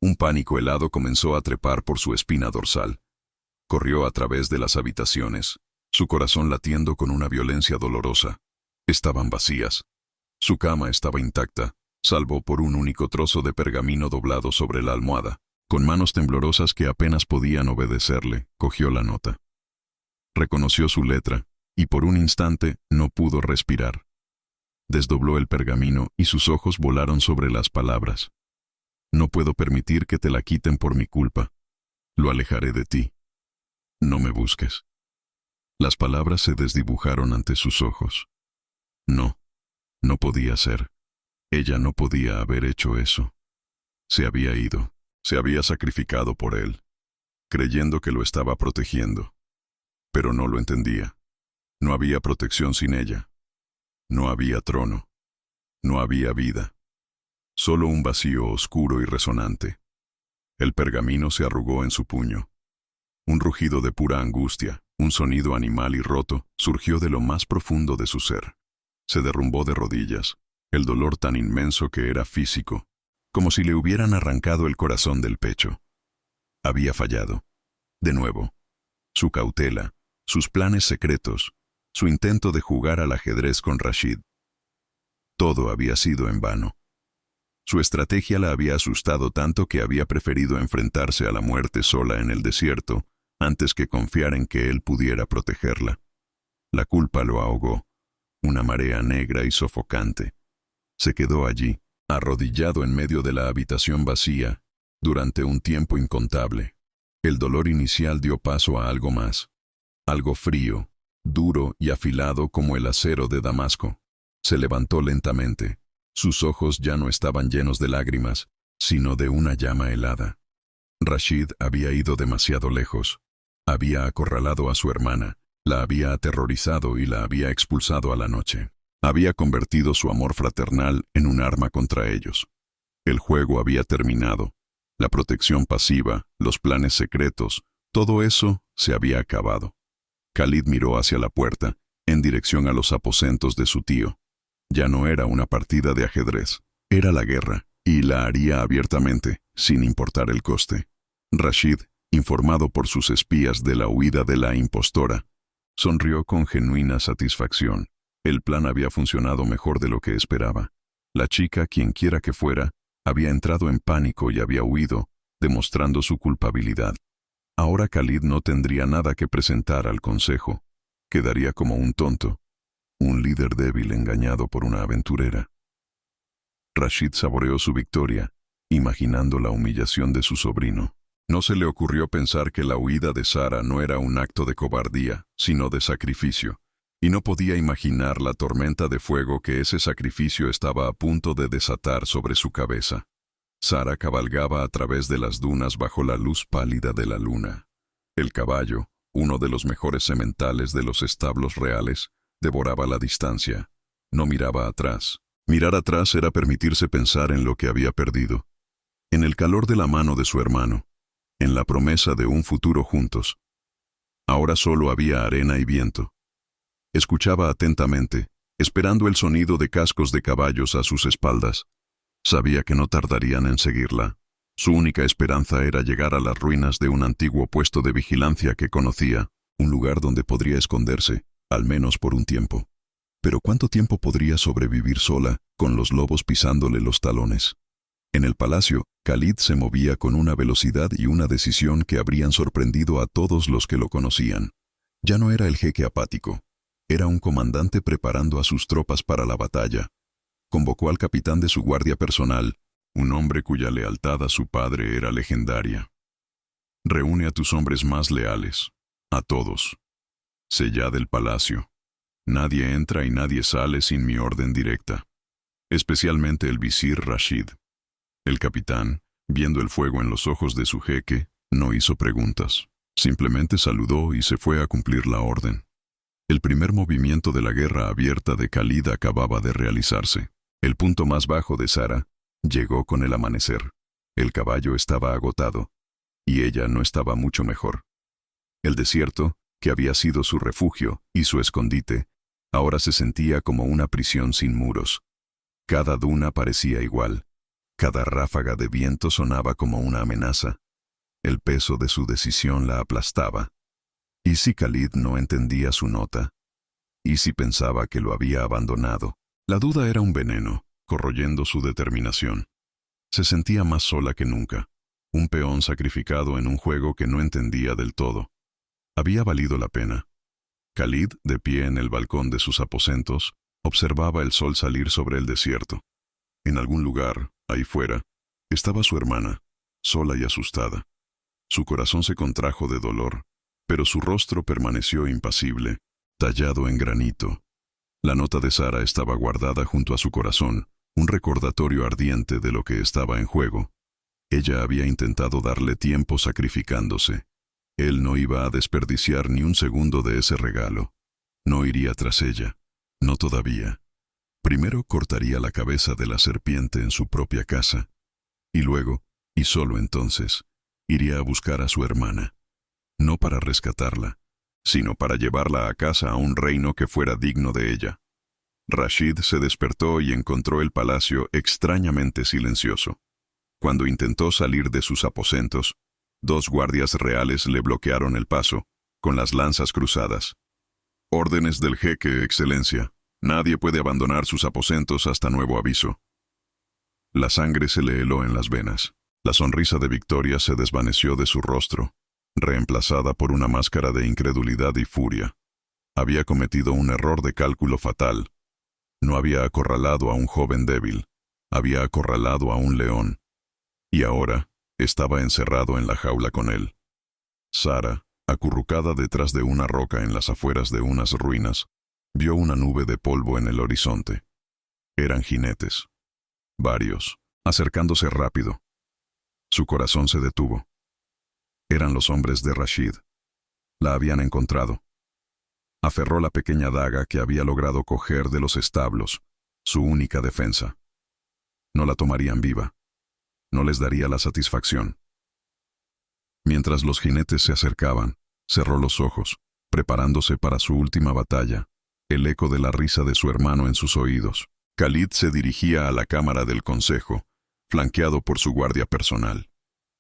Un pánico helado comenzó a trepar por su espina dorsal. Corrió a través de las habitaciones, su corazón latiendo con una violencia dolorosa. Estaban vacías. Su cama estaba intacta, salvo por un único trozo de pergamino doblado sobre la almohada. Con manos temblorosas que apenas podían obedecerle, cogió la nota. Reconoció su letra, y por un instante no pudo respirar. Desdobló el pergamino y sus ojos volaron sobre las palabras. «No puedo permitir que te la quiten por mi culpa. Lo alejaré de ti. No me busques». Las palabras se desdibujaron ante sus ojos. No, no podía ser. Ella no podía haber hecho eso. Se había ido. Se había sacrificado por él, creyendo que lo estaba protegiendo. Pero no lo entendía. No había protección sin ella. No había trono. No había vida. Solo un vacío oscuro y resonante. El pergamino se arrugó en su puño. Un rugido de pura angustia, un sonido animal y roto, surgió de lo más profundo de su ser. Se derrumbó de rodillas, el dolor tan inmenso que era físico, como si le hubieran arrancado el corazón del pecho. Había fallado. De nuevo. Su cautela, sus planes secretos, su intento de jugar al ajedrez con Rashid. Todo había sido en vano. Su estrategia la había asustado tanto que había preferido enfrentarse a la muerte sola en el desierto, antes que confiar en que él pudiera protegerla. La culpa lo ahogó, una marea negra y sofocante. Se quedó allí, arrodillado en medio de la habitación vacía, durante un tiempo incontable. El dolor inicial dio paso a algo más. Algo frío, duro y afilado como el acero de Damasco. Se levantó lentamente. Sus ojos ya no estaban llenos de lágrimas, sino de una llama helada. Rashid había ido demasiado lejos. Había acorralado a su hermana, la había aterrorizado y la había expulsado a la noche. Había convertido su amor fraternal en un arma contra ellos. El juego había terminado. La protección pasiva, los planes secretos, todo eso se había acabado. Khalid miró hacia la puerta, en dirección a los aposentos de su tío. Ya no era una partida de ajedrez, era la guerra, y la haría abiertamente, sin importar el coste. Rashid, informado por sus espías de la huida de la impostora, sonrió con genuina satisfacción. El plan había funcionado mejor de lo que esperaba. La chica, quienquiera que fuera, había entrado en pánico y había huido, demostrando su culpabilidad. Ahora Khalid no tendría nada que presentar al consejo. Quedaría como un tonto, un líder débil engañado por una aventurera. Rashid saboreó su victoria, imaginando la humillación de su sobrino. No se le ocurrió pensar que la huida de Sara no era un acto de cobardía, sino de sacrificio. Y no podía imaginar la tormenta de fuego que ese sacrificio estaba a punto de desatar sobre su cabeza. Sara cabalgaba a través de las dunas bajo la luz pálida de la luna. El caballo, uno de los mejores sementales de los establos reales, devoraba la distancia. No miraba atrás. Mirar atrás era permitirse pensar en lo que había perdido. En el calor de la mano de su hermano. En la promesa de un futuro juntos. Ahora solo había arena y viento. Escuchaba atentamente, esperando el sonido de cascos de caballos a sus espaldas. Sabía que no tardarían en seguirla. Su única esperanza era llegar a las ruinas de un antiguo puesto de vigilancia que conocía, un lugar donde podría esconderse, al menos por un tiempo. Pero ¿cuánto tiempo podría sobrevivir sola, con los lobos pisándole los talones? En el palacio, Khalid se movía con una velocidad y una decisión que habrían sorprendido a todos los que lo conocían. Ya no era el jeque apático. Era un comandante preparando a sus tropas para la batalla. Convocó al capitán de su guardia personal, un hombre cuya lealtad a su padre era legendaria. Reúne a tus hombres más leales, a todos. Sellad el palacio. Nadie entra y nadie sale sin mi orden directa. Especialmente el visir Rashid. El capitán, viendo el fuego en los ojos de su jeque, no hizo preguntas. Simplemente saludó y se fue a cumplir la orden. El primer movimiento de la guerra abierta de Khalid acababa de realizarse. El punto más bajo de Sara llegó con el amanecer. El caballo estaba agotado, y ella no estaba mucho mejor. El desierto, que había sido su refugio y su escondite, ahora se sentía como una prisión sin muros. Cada duna parecía igual. Cada ráfaga de viento sonaba como una amenaza. El peso de su decisión la aplastaba. ¿Y si Khalid no entendía su nota? ¿Y si pensaba que lo había abandonado? La duda era un veneno, corroyendo su determinación. Se sentía más sola que nunca, un peón sacrificado en un juego que no entendía del todo. Había valido la pena. Khalid, de pie en el balcón de sus aposentos, observaba el sol salir sobre el desierto. En algún lugar, ahí fuera, estaba su hermana, sola y asustada. Su corazón se contrajo de dolor, pero su rostro permaneció impasible, tallado en granito. La nota de Sara estaba guardada junto a su corazón, un recordatorio ardiente de lo que estaba en juego. Ella había intentado darle tiempo sacrificándose. Él no iba a desperdiciar ni un segundo de ese regalo. No iría tras ella. No todavía. Primero cortaría la cabeza de la serpiente en su propia casa. Y luego, y solo entonces, iría a buscar a su hermana. No para rescatarla, sino para llevarla a casa a un reino que fuera digno de ella. Rashid se despertó y encontró el palacio extrañamente silencioso. Cuando intentó salir de sus aposentos, 2 guardias reales le bloquearon el paso, con las lanzas cruzadas. «Órdenes del jeque, excelencia. Nadie puede abandonar sus aposentos hasta nuevo aviso». La sangre se le heló en las venas. La sonrisa de victoria se desvaneció de su rostro, reemplazada por una máscara de incredulidad y furia. Había cometido un error de cálculo fatal. No había acorralado a un joven débil, había acorralado a un león. Y ahora estaba encerrado en la jaula con él. Sara, acurrucada detrás de una roca en las afueras de unas ruinas, vio una nube de polvo en el horizonte. Eran jinetes. Varios, acercándose rápido. Su corazón se detuvo. Eran los hombres de Rashid. La habían encontrado. Aferró la pequeña daga que había logrado coger de los establos, su única defensa. No la tomarían viva. No les daría la satisfacción. Mientras los jinetes se acercaban, cerró los ojos, preparándose para su última batalla, el eco de la risa de su hermano en sus oídos. Khalid se dirigía a la cámara del consejo, flanqueado por su guardia personal.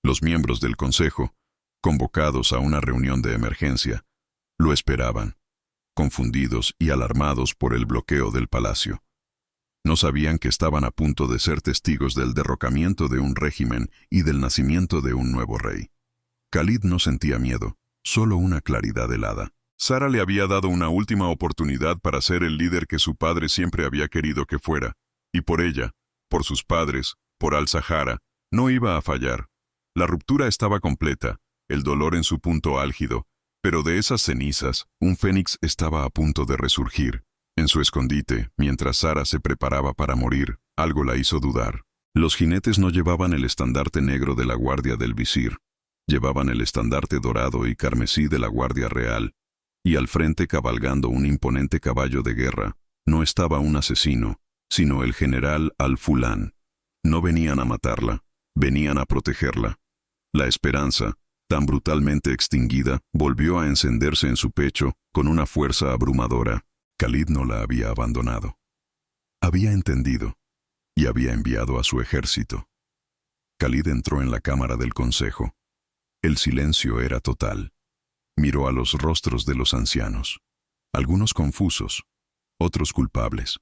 Los miembros del consejo, convocados a una reunión de emergencia, lo esperaban, confundidos y alarmados por el bloqueo del palacio. No sabían que estaban a punto de ser testigos del derrocamiento de un régimen y del nacimiento de un nuevo rey. Khalid no sentía miedo, solo una claridad helada. Sara le había dado una última oportunidad para ser el líder que su padre siempre había querido que fuera, y por ella, por sus padres, por Al-Sahara, no iba a fallar. La ruptura estaba completa, el dolor en su punto álgido, pero de esas cenizas, un fénix estaba a punto de resurgir. En su escondite, mientras Sara se preparaba para morir, algo la hizo dudar. Los jinetes no llevaban el estandarte negro de la guardia del visir, llevaban el estandarte dorado y carmesí de la guardia real, y al frente cabalgando un imponente caballo de guerra, no estaba un asesino, sino el general Al-Fulán. No venían a matarla, venían a protegerla. La esperanza, tan brutalmente extinguida, volvió a encenderse en su pecho con una fuerza abrumadora. Khalid no la había abandonado. Había entendido, y había enviado a su ejército. Khalid entró en la cámara del consejo. El silencio era total. Miró a los rostros de los ancianos, algunos confusos, otros culpables.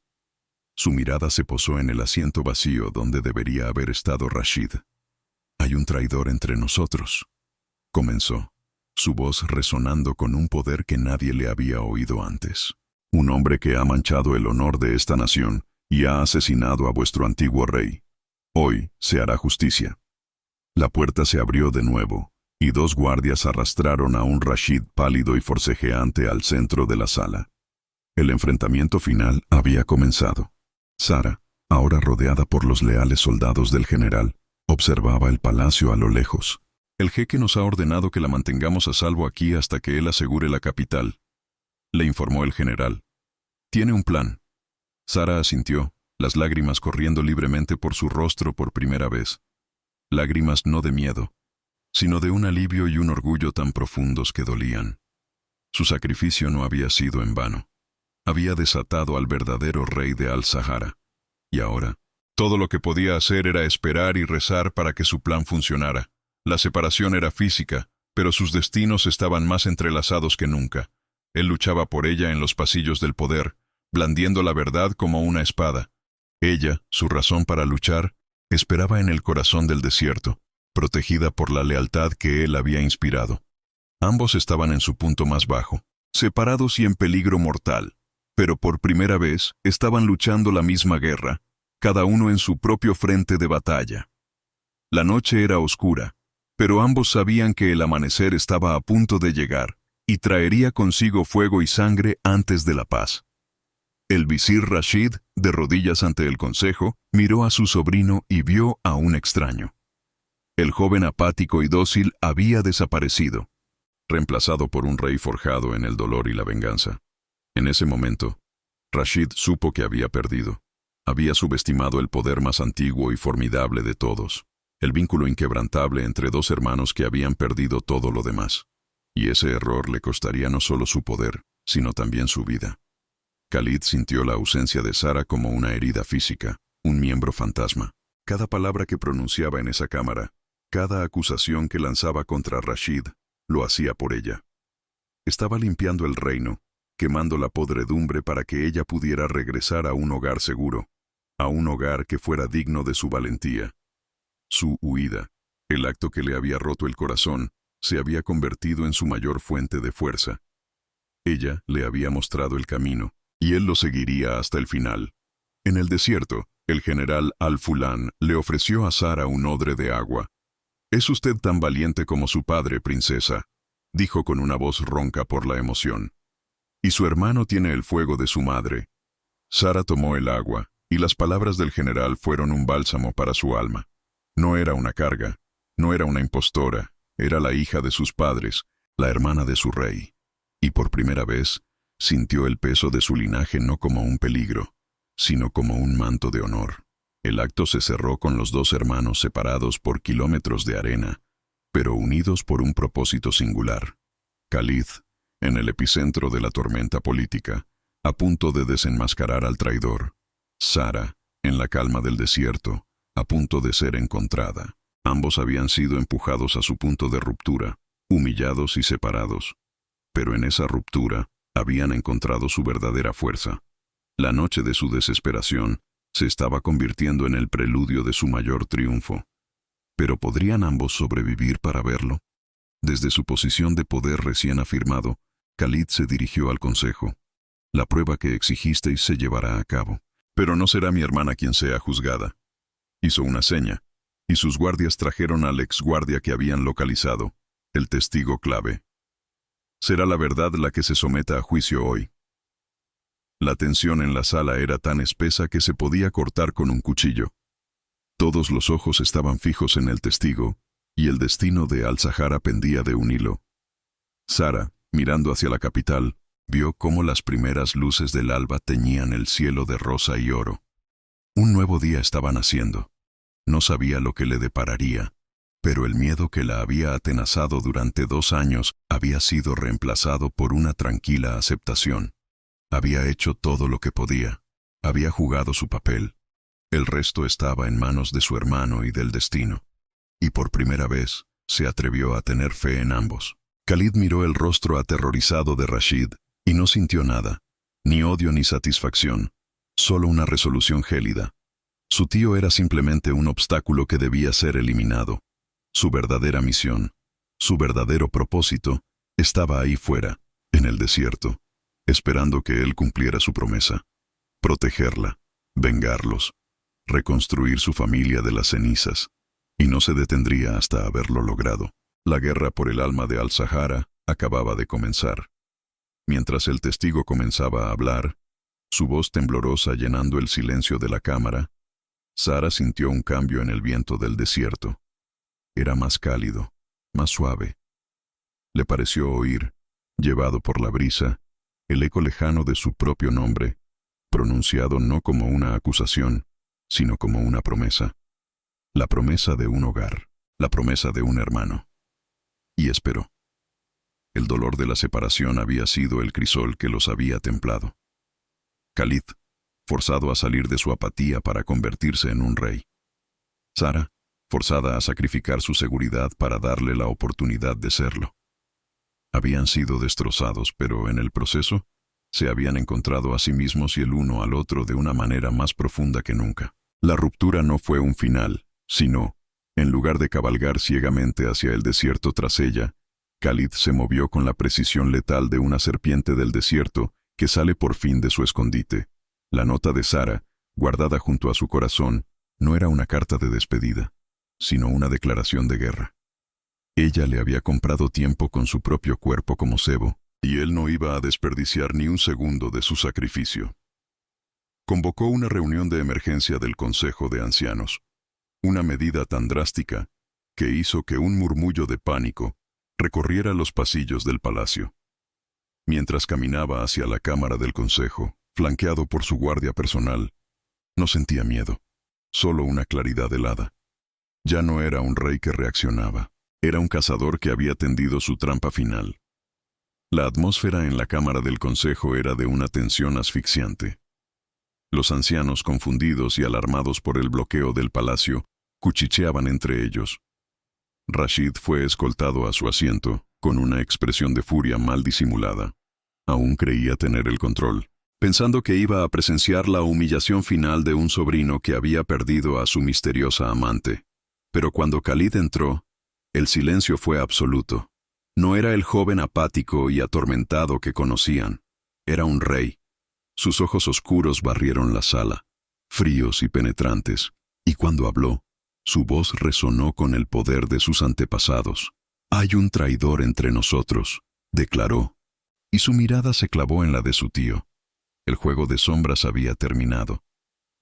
Su mirada se posó en el asiento vacío donde debería haber estado Rashid. «Hay un traidor entre nosotros», comenzó, su voz resonando con un poder que nadie le había oído antes. «Un hombre que ha manchado el honor de esta nación y ha asesinado a vuestro antiguo rey. Hoy se hará justicia». La puerta se abrió de nuevo, y 2 guardias arrastraron a un Rashid pálido y forcejeante al centro de la sala. El enfrentamiento final había comenzado. Sara, ahora rodeada por los leales soldados del general, observaba el palacio a lo lejos. «El jeque nos ha ordenado que la mantengamos a salvo aquí hasta que él asegure la capital», le informó el general. «Tiene un plan». Sara asintió, las lágrimas corriendo libremente por su rostro por primera vez. Lágrimas no de miedo, sino de un alivio y un orgullo tan profundos que dolían. Su sacrificio no había sido en vano. Había desatado al verdadero rey de Al-Sahara. Y ahora, todo lo que podía hacer era esperar y rezar para que su plan funcionara. La separación era física, pero sus destinos estaban más entrelazados que nunca. Él luchaba por ella en los pasillos del poder, blandiendo la verdad como una espada. Ella, su razón para luchar, esperaba en el corazón del desierto, protegida por la lealtad que él había inspirado. Ambos estaban en su punto más bajo, separados y en peligro mortal, pero por primera vez estaban luchando la misma guerra, cada uno en su propio frente de batalla. La noche era oscura, pero ambos sabían que el amanecer estaba a punto de llegar y traería consigo fuego y sangre antes de la paz. El visir Rashid, de rodillas ante el consejo, miró a su sobrino y vio a un extraño. El joven apático y dócil había desaparecido, reemplazado por un rey forjado en el dolor y la venganza. En ese momento, Rashid supo que había perdido. Había subestimado el poder más antiguo y formidable de todos, el vínculo inquebrantable entre 2 hermanos que habían perdido todo lo demás. Y ese error le costaría no solo su poder, sino también su vida. Khalid sintió la ausencia de Sara como una herida física, un miembro fantasma. Cada palabra que pronunciaba en esa cámara, cada acusación que lanzaba contra Rashid, lo hacía por ella. Estaba limpiando el reino, quemando la podredumbre para que ella pudiera regresar a un hogar seguro, a un hogar que fuera digno de su valentía. Su huida, el acto que le había roto el corazón, se había convertido en su mayor fuente de fuerza. Ella le había mostrado el camino, y él lo seguiría hasta el final. En el desierto, el general Al-Fulán le ofreció a Sara un odre de agua. «Es usted tan valiente como su padre, princesa», dijo con una voz ronca por la emoción. «Y su hermano tiene el fuego de su madre». Sara tomó el agua, y las palabras del general fueron un bálsamo para su alma. No era una carga, no era una impostora, era la hija de sus padres, la hermana de su rey. Y por primera vez, sintió el peso de su linaje no como un peligro, sino como un manto de honor. El acto se cerró con los 2 hermanos separados por kilómetros de arena, pero unidos por un propósito singular. Khalid, en el epicentro de la tormenta política, a punto de desenmascarar al traidor. Sara, en la calma del desierto, a punto de ser encontrada. Ambos habían sido empujados a su punto de ruptura, humillados y separados. Pero en esa ruptura, habían encontrado su verdadera fuerza. La noche de su desesperación se estaba convirtiendo en el preludio de su mayor triunfo. ¿Pero podrían ambos sobrevivir para verlo? Desde su posición de poder recién afirmado, Khalid se dirigió al consejo. «La prueba que exigisteis se llevará a cabo. Pero no será mi hermana quien sea juzgada». Hizo una seña, y sus guardias trajeron al exguardia que habían localizado, el testigo clave. «Será la verdad la que se someta a juicio hoy». La tensión en la sala era tan espesa que se podía cortar con un cuchillo. Todos los ojos estaban fijos en el testigo, y el destino de Al-Sahara pendía de un hilo. Sara, mirando hacia la capital, vio cómo las primeras luces del alba teñían el cielo de rosa y oro. Un nuevo día estaba naciendo. No sabía lo que le depararía, pero el miedo que la había atenazado durante 2 años había sido reemplazado por una tranquila aceptación. Había hecho todo lo que podía. Había jugado su papel. El resto estaba en manos de su hermano y del destino. Y por primera vez, se atrevió a tener fe en ambos. Khalid miró el rostro aterrorizado de Rashid y no sintió nada, ni odio ni satisfacción, solo una resolución gélida. Su tío era simplemente un obstáculo que debía ser eliminado. Su verdadera misión, su verdadero propósito, estaba ahí fuera, en el desierto, esperando que él cumpliera su promesa. Protegerla, vengarlos, reconstruir su familia de las cenizas, y no se detendría hasta haberlo logrado. La guerra por el alma de Al-Sahara acababa de comenzar. Mientras el testigo comenzaba a hablar, su voz temblorosa llenando el silencio de la cámara, Sara sintió un cambio en el viento del desierto. Era más cálido, más suave. Le pareció oír, llevado por la brisa, el eco lejano de su propio nombre, pronunciado no como una acusación, sino como una promesa. La promesa de un hogar, la promesa de un hermano. Y esperó. El dolor de la separación había sido el crisol que los había templado. Khalid, forzado a salir de su apatía para convertirse en un rey. Sara, forzada a sacrificar su seguridad para darle la oportunidad de serlo. Habían sido destrozados, pero en el proceso se habían encontrado a sí mismos y el uno al otro de una manera más profunda que nunca. La ruptura no fue un final, sino, en lugar de cabalgar ciegamente hacia el desierto tras ella, Khalid se movió con la precisión letal de una serpiente del desierto que sale por fin de su escondite. La nota de Sara, guardada junto a su corazón, no era una carta de despedida, sino una declaración de guerra. Ella le había comprado tiempo con su propio cuerpo como cebo, y él no iba a desperdiciar ni un segundo de su sacrificio. Convocó una reunión de emergencia del Consejo de Ancianos, una medida tan drástica que hizo que un murmullo de pánico recorriera los pasillos del palacio. Mientras caminaba hacia la cámara del consejo, flanqueado por su guardia personal, no sentía miedo, solo una claridad helada. Ya no era un rey que reaccionaba, era un cazador que había tendido su trampa final. La atmósfera en la cámara del consejo era de una tensión asfixiante. Los ancianos, confundidos y alarmados por el bloqueo del palacio, cuchicheaban entre ellos. Rashid fue escoltado a su asiento, con una expresión de furia mal disimulada. Aún creía tener el control, pensando que iba a presenciar la humillación final de un sobrino que había perdido a su misteriosa amante. Pero cuando Khalid entró, el silencio fue absoluto. No era el joven apático y atormentado que conocían. Era un rey. Sus ojos oscuros barrieron la sala, fríos y penetrantes, y cuando habló, su voz resonó con el poder de sus antepasados. «Hay un traidor entre nosotros», declaró, y su mirada se clavó en la de su tío. El juego de sombras había terminado.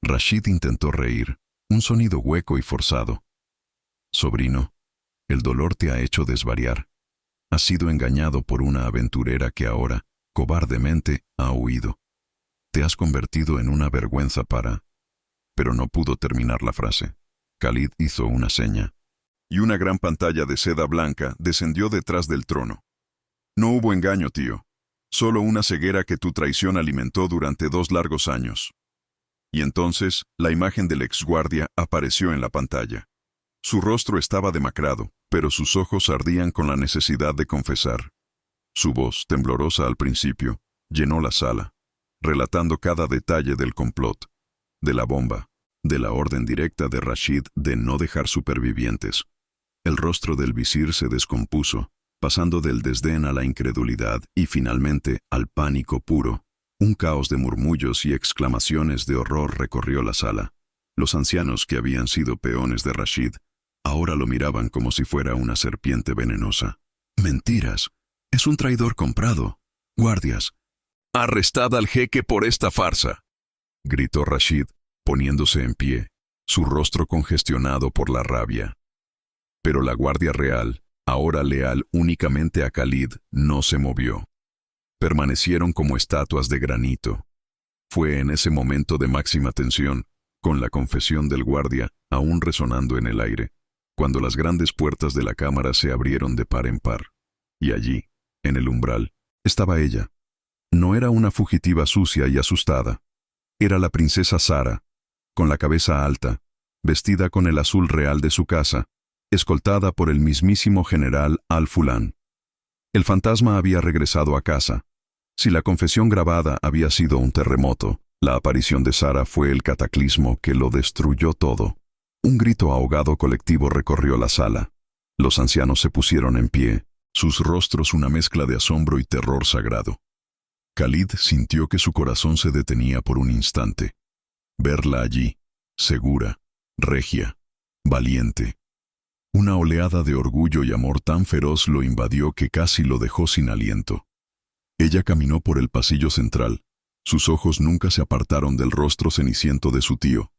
Rashid intentó reír, un sonido hueco y forzado. «Sobrino, el dolor te ha hecho desvariar. Has sido engañado por una aventurera que ahora, cobardemente, ha huido. Te has convertido en una vergüenza para...» Pero no pudo terminar la frase. Khalid hizo una seña, y una gran pantalla de seda blanca descendió detrás del trono. «No hubo engaño, tío. Solo una ceguera que tu traición alimentó durante 2 largos años». Y entonces, la imagen del exguardia apareció en la pantalla. Su rostro estaba demacrado, pero sus ojos ardían con la necesidad de confesar. Su voz, temblorosa al principio, llenó la sala, relatando cada detalle del complot, de la bomba, de la orden directa de Rashid de no dejar supervivientes. El rostro del visir se descompuso, pasando del desdén a la incredulidad y finalmente al pánico puro. Un caos de murmullos y exclamaciones de horror recorrió la sala. Los ancianos que habían sido peones de Rashid ahora lo miraban como si fuera una serpiente venenosa. «Mentiras. Es un traidor comprado. Guardias, arrestad al jeque por esta farsa», gritó Rashid, poniéndose en pie, su rostro congestionado por la rabia. Pero la Guardia Real, ahora leal únicamente a Khalid, no se movió. Permanecieron como estatuas de granito. Fue en ese momento de máxima tensión, con la confesión del guardia aún resonando en el aire, cuando las grandes puertas de la cámara se abrieron de par en par. Y allí, en el umbral, estaba ella. No era una fugitiva sucia y asustada. Era la princesa Sara, con la cabeza alta, vestida con el azul real de su casa, escoltada por el mismísimo general Al-Fulán. El fantasma había regresado a casa. Si la confesión grabada había sido un terremoto, la aparición de Sara fue el cataclismo que lo destruyó todo. Un grito ahogado colectivo recorrió la sala. Los ancianos se pusieron en pie, sus rostros una mezcla de asombro y terror sagrado. Khalid sintió que su corazón se detenía por un instante. Verla allí, segura, regia, valiente. Una oleada de orgullo y amor tan feroz lo invadió que casi lo dejó sin aliento. Ella caminó por el pasillo central. Sus ojos nunca se apartaron del rostro ceniciento de su tío.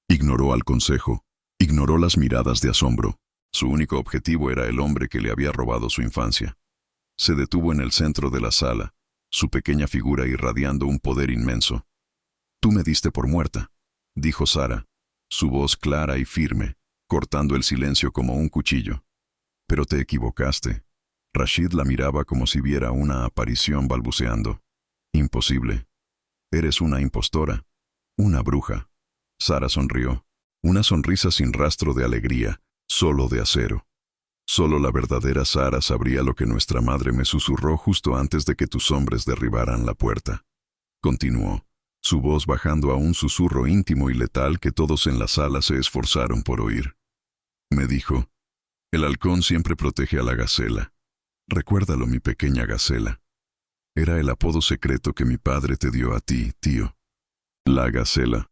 Ignoró al consejo. Ignoró las miradas de asombro. Su único objetivo era el hombre que le había robado su infancia. Se detuvo en el centro de la sala, su pequeña figura irradiando un poder inmenso. «Tú me diste por muerta», dijo Sara, su voz clara y firme, cortando el silencio como un cuchillo. «Pero te equivocaste». Rashid la miraba como si viera una aparición balbuceando. «Imposible. Eres una impostora, una bruja». Sara sonrió, una sonrisa sin rastro de alegría, solo de acero. «Solo la verdadera Sara sabría lo que nuestra madre me susurró justo antes de que tus hombres derribaran la puerta», continuó, su voz bajando a un susurro íntimo y letal que todos en la sala se esforzaron por oír. Me dijo: «El halcón siempre protege a la gacela. Recuérdalo, mi pequeña gacela. Era el apodo secreto que mi padre te dio a ti, tío. La gacela.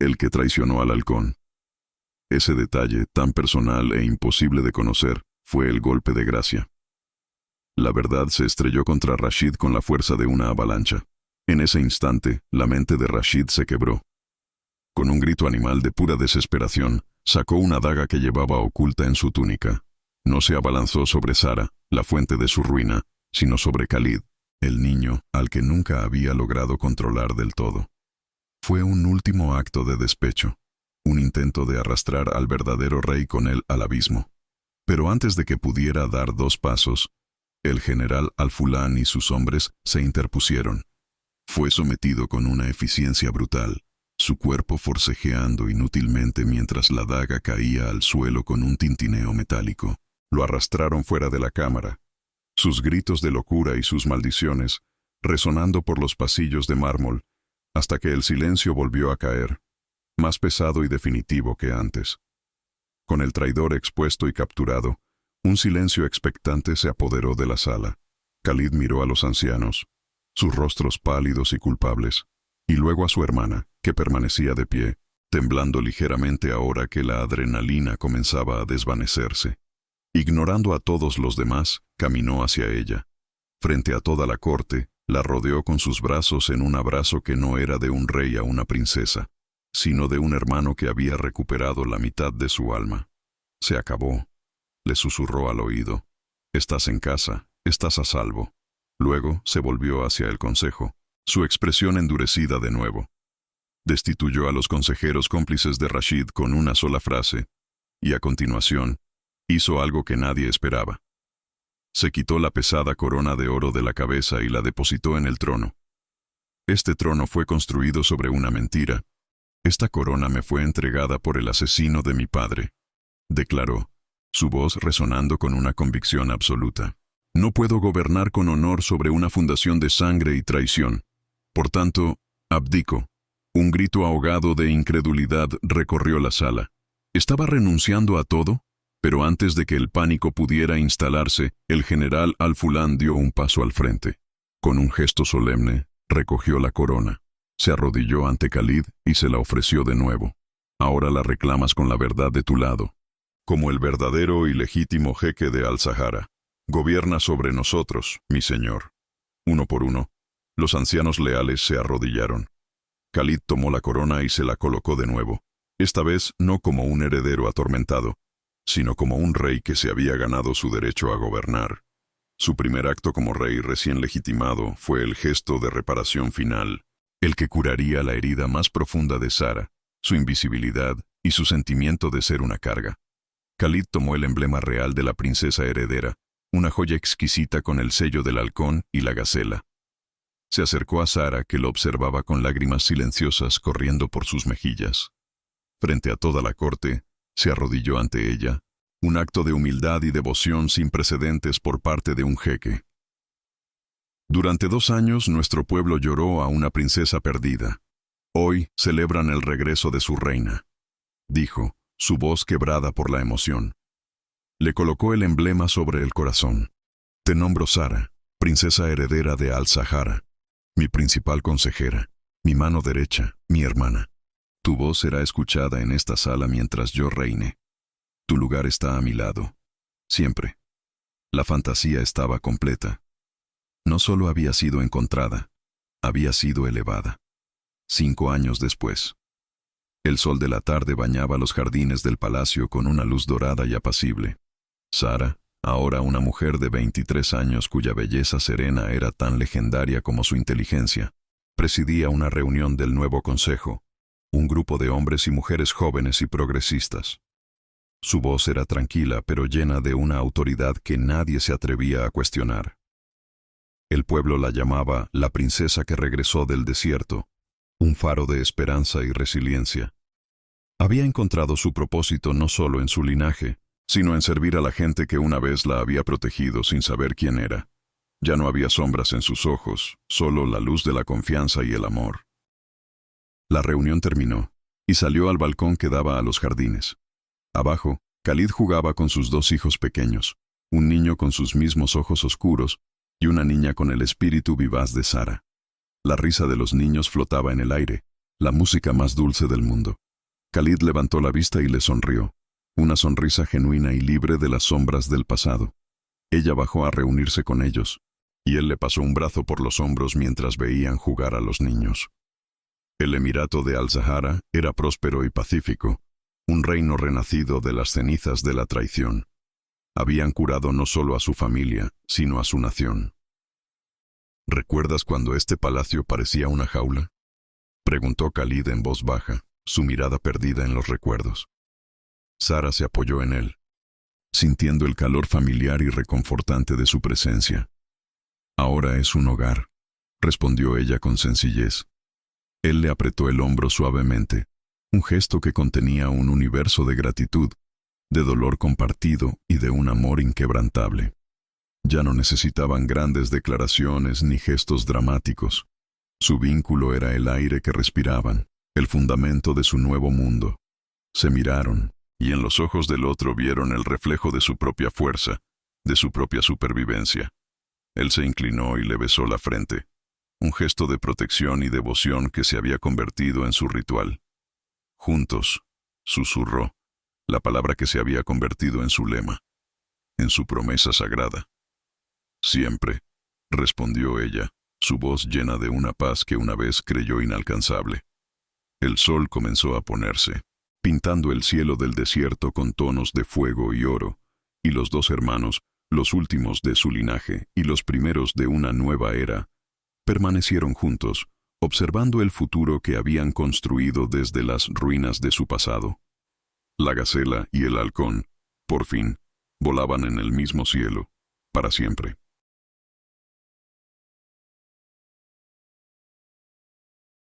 El que traicionó al halcón». Ese detalle, tan personal e imposible de conocer, fue el golpe de gracia. La verdad se estrelló contra Rashid con la fuerza de una avalancha. En ese instante, la mente de Rashid se quebró. Con un grito animal de pura desesperación, sacó una daga que llevaba oculta en su túnica. No se abalanzó sobre Sara, la fuente de su ruina, sino sobre Khalid, el niño al que nunca había logrado controlar del todo. Fue un último acto de despecho. Un intento de arrastrar al verdadero rey con él al abismo. Pero antes de que pudiera dar 2 pasos, el general Al-Fulán y sus hombres se interpusieron. Fue sometido con una eficiencia brutal, su cuerpo forcejeando inútilmente mientras la daga caía al suelo con un tintineo metálico. Lo arrastraron fuera de la cámara, sus gritos de locura y sus maldiciones resonando por los pasillos de mármol, hasta que el silencio volvió a caer, más pesado y definitivo que antes. Con el traidor expuesto y capturado, un silencio expectante se apoderó de la sala. Khalid miró a los ancianos, sus rostros pálidos y culpables, y luego a su hermana, que permanecía de pie, temblando ligeramente ahora que la adrenalina comenzaba a desvanecerse. Ignorando a todos los demás, caminó hacia ella. Frente a toda la corte, la rodeó con sus brazos en un abrazo que no era de un rey a una princesa, sino de un hermano que había recuperado la mitad de su alma. «Se acabó», le susurró al oído. «Estás en casa, estás a salvo». Luego se volvió hacia el consejo, su expresión endurecida de nuevo. Destituyó a los consejeros cómplices de Rashid con una sola frase, y a continuación, hizo algo que nadie esperaba. Se quitó la pesada corona de oro de la cabeza y la depositó en el trono. «Este trono fue construido sobre una mentira. Esta corona me fue entregada por el asesino de mi padre», declaró, su voz resonando con una convicción absoluta. «No puedo gobernar con honor sobre una fundación de sangre y traición. Por tanto, abdico». Un grito ahogado de incredulidad recorrió la sala. ¿Estaba renunciando a todo? Pero antes de que el pánico pudiera instalarse, el general Al-Fulán dio un paso al frente. Con un gesto solemne, recogió la corona. Se arrodilló ante Khalid y se la ofreció de nuevo. «Ahora la reclamas con la verdad de tu lado. Como el verdadero y legítimo jeque de Al-Sahara. Gobierna sobre nosotros, mi señor». Uno por uno, los ancianos leales se arrodillaron. Khalid tomó la corona y se la colocó de nuevo, esta vez no como un heredero atormentado, sino como un rey que se había ganado su derecho a gobernar. Su primer acto como rey recién legitimado fue el gesto de reparación final, el que curaría la herida más profunda de Sara, su invisibilidad y su sentimiento de ser una carga. Khalid tomó el emblema real de la princesa heredera, una joya exquisita con el sello del halcón y la gacela. Se acercó a Sara, que lo observaba con lágrimas silenciosas corriendo por sus mejillas. Frente a toda la corte, se arrodilló ante ella, un acto de humildad y devoción sin precedentes por parte de un jeque. «Durante 2 años nuestro pueblo lloró a una princesa perdida. Hoy celebran el regreso de su reina», dijo, su voz quebrada por la emoción. Le colocó el emblema sobre el corazón. «Te nombro Sara, princesa heredera de Al-Sahara, mi principal consejera, mi mano derecha, mi hermana. Tu voz será escuchada en esta sala mientras yo reine. Tu lugar está a mi lado. Siempre. La fantasía estaba completa. No solo había sido encontrada, había sido elevada. 5 años después. El sol de la tarde bañaba los jardines del palacio con una luz dorada y apacible. Sara, ahora una mujer de 23 años cuya belleza serena era tan legendaria como su inteligencia, presidía una reunión del nuevo consejo, un grupo de hombres y mujeres jóvenes y progresistas. Su voz era tranquila pero llena de una autoridad que nadie se atrevía a cuestionar. El pueblo la llamaba la princesa que regresó del desierto, un faro de esperanza y resiliencia. Había encontrado su propósito no solo en su linaje, sino en servir a la gente que una vez la había protegido sin saber quién era. Ya no había sombras en sus ojos, solo la luz de la confianza y el amor. La reunión terminó, y salió al balcón que daba a los jardines. Abajo, Khalid jugaba con sus 2 hijos pequeños, un niño con sus mismos ojos oscuros y una niña con el espíritu vivaz de Sara. La risa de los niños flotaba en el aire, la música más dulce del mundo. Khalid levantó la vista y le sonrió, una sonrisa genuina y libre de las sombras del pasado. Ella bajó a reunirse con ellos, y él le pasó un brazo por los hombros mientras veían jugar a los niños. El emirato de Al-Zahara era próspero y pacífico, un reino renacido de las cenizas de la traición. Habían curado no solo a su familia, sino a su nación. ¿Recuerdas cuando este palacio parecía una jaula?, preguntó Khalid en voz baja, su mirada perdida en los recuerdos. Sara se apoyó en él, sintiendo el calor familiar y reconfortante de su presencia. Ahora es un hogar, respondió ella con sencillez. Él le apretó el hombro suavemente, un gesto que contenía un universo de gratitud, de dolor compartido y de un amor inquebrantable. Ya no necesitaban grandes declaraciones ni gestos dramáticos. Su vínculo era el aire que respiraban, el fundamento de su nuevo mundo. Se miraron, y en los ojos del otro vieron el reflejo de su propia fuerza, de su propia supervivencia. Él se inclinó y le besó la frente, un gesto de protección y devoción que se había convertido en su ritual. Juntos, susurró, la palabra que se había convertido en su lema, en su promesa sagrada. Siempre, respondió ella, su voz llena de una paz que una vez creyó inalcanzable. El sol comenzó a ponerse, pintando el cielo del desierto con tonos de fuego y oro, y los 2 hermanos, los últimos de su linaje y los primeros de una nueva era, permanecieron juntos, observando el futuro que habían construido desde las ruinas de su pasado. La gacela y el halcón, por fin, volaban en el mismo cielo, para siempre.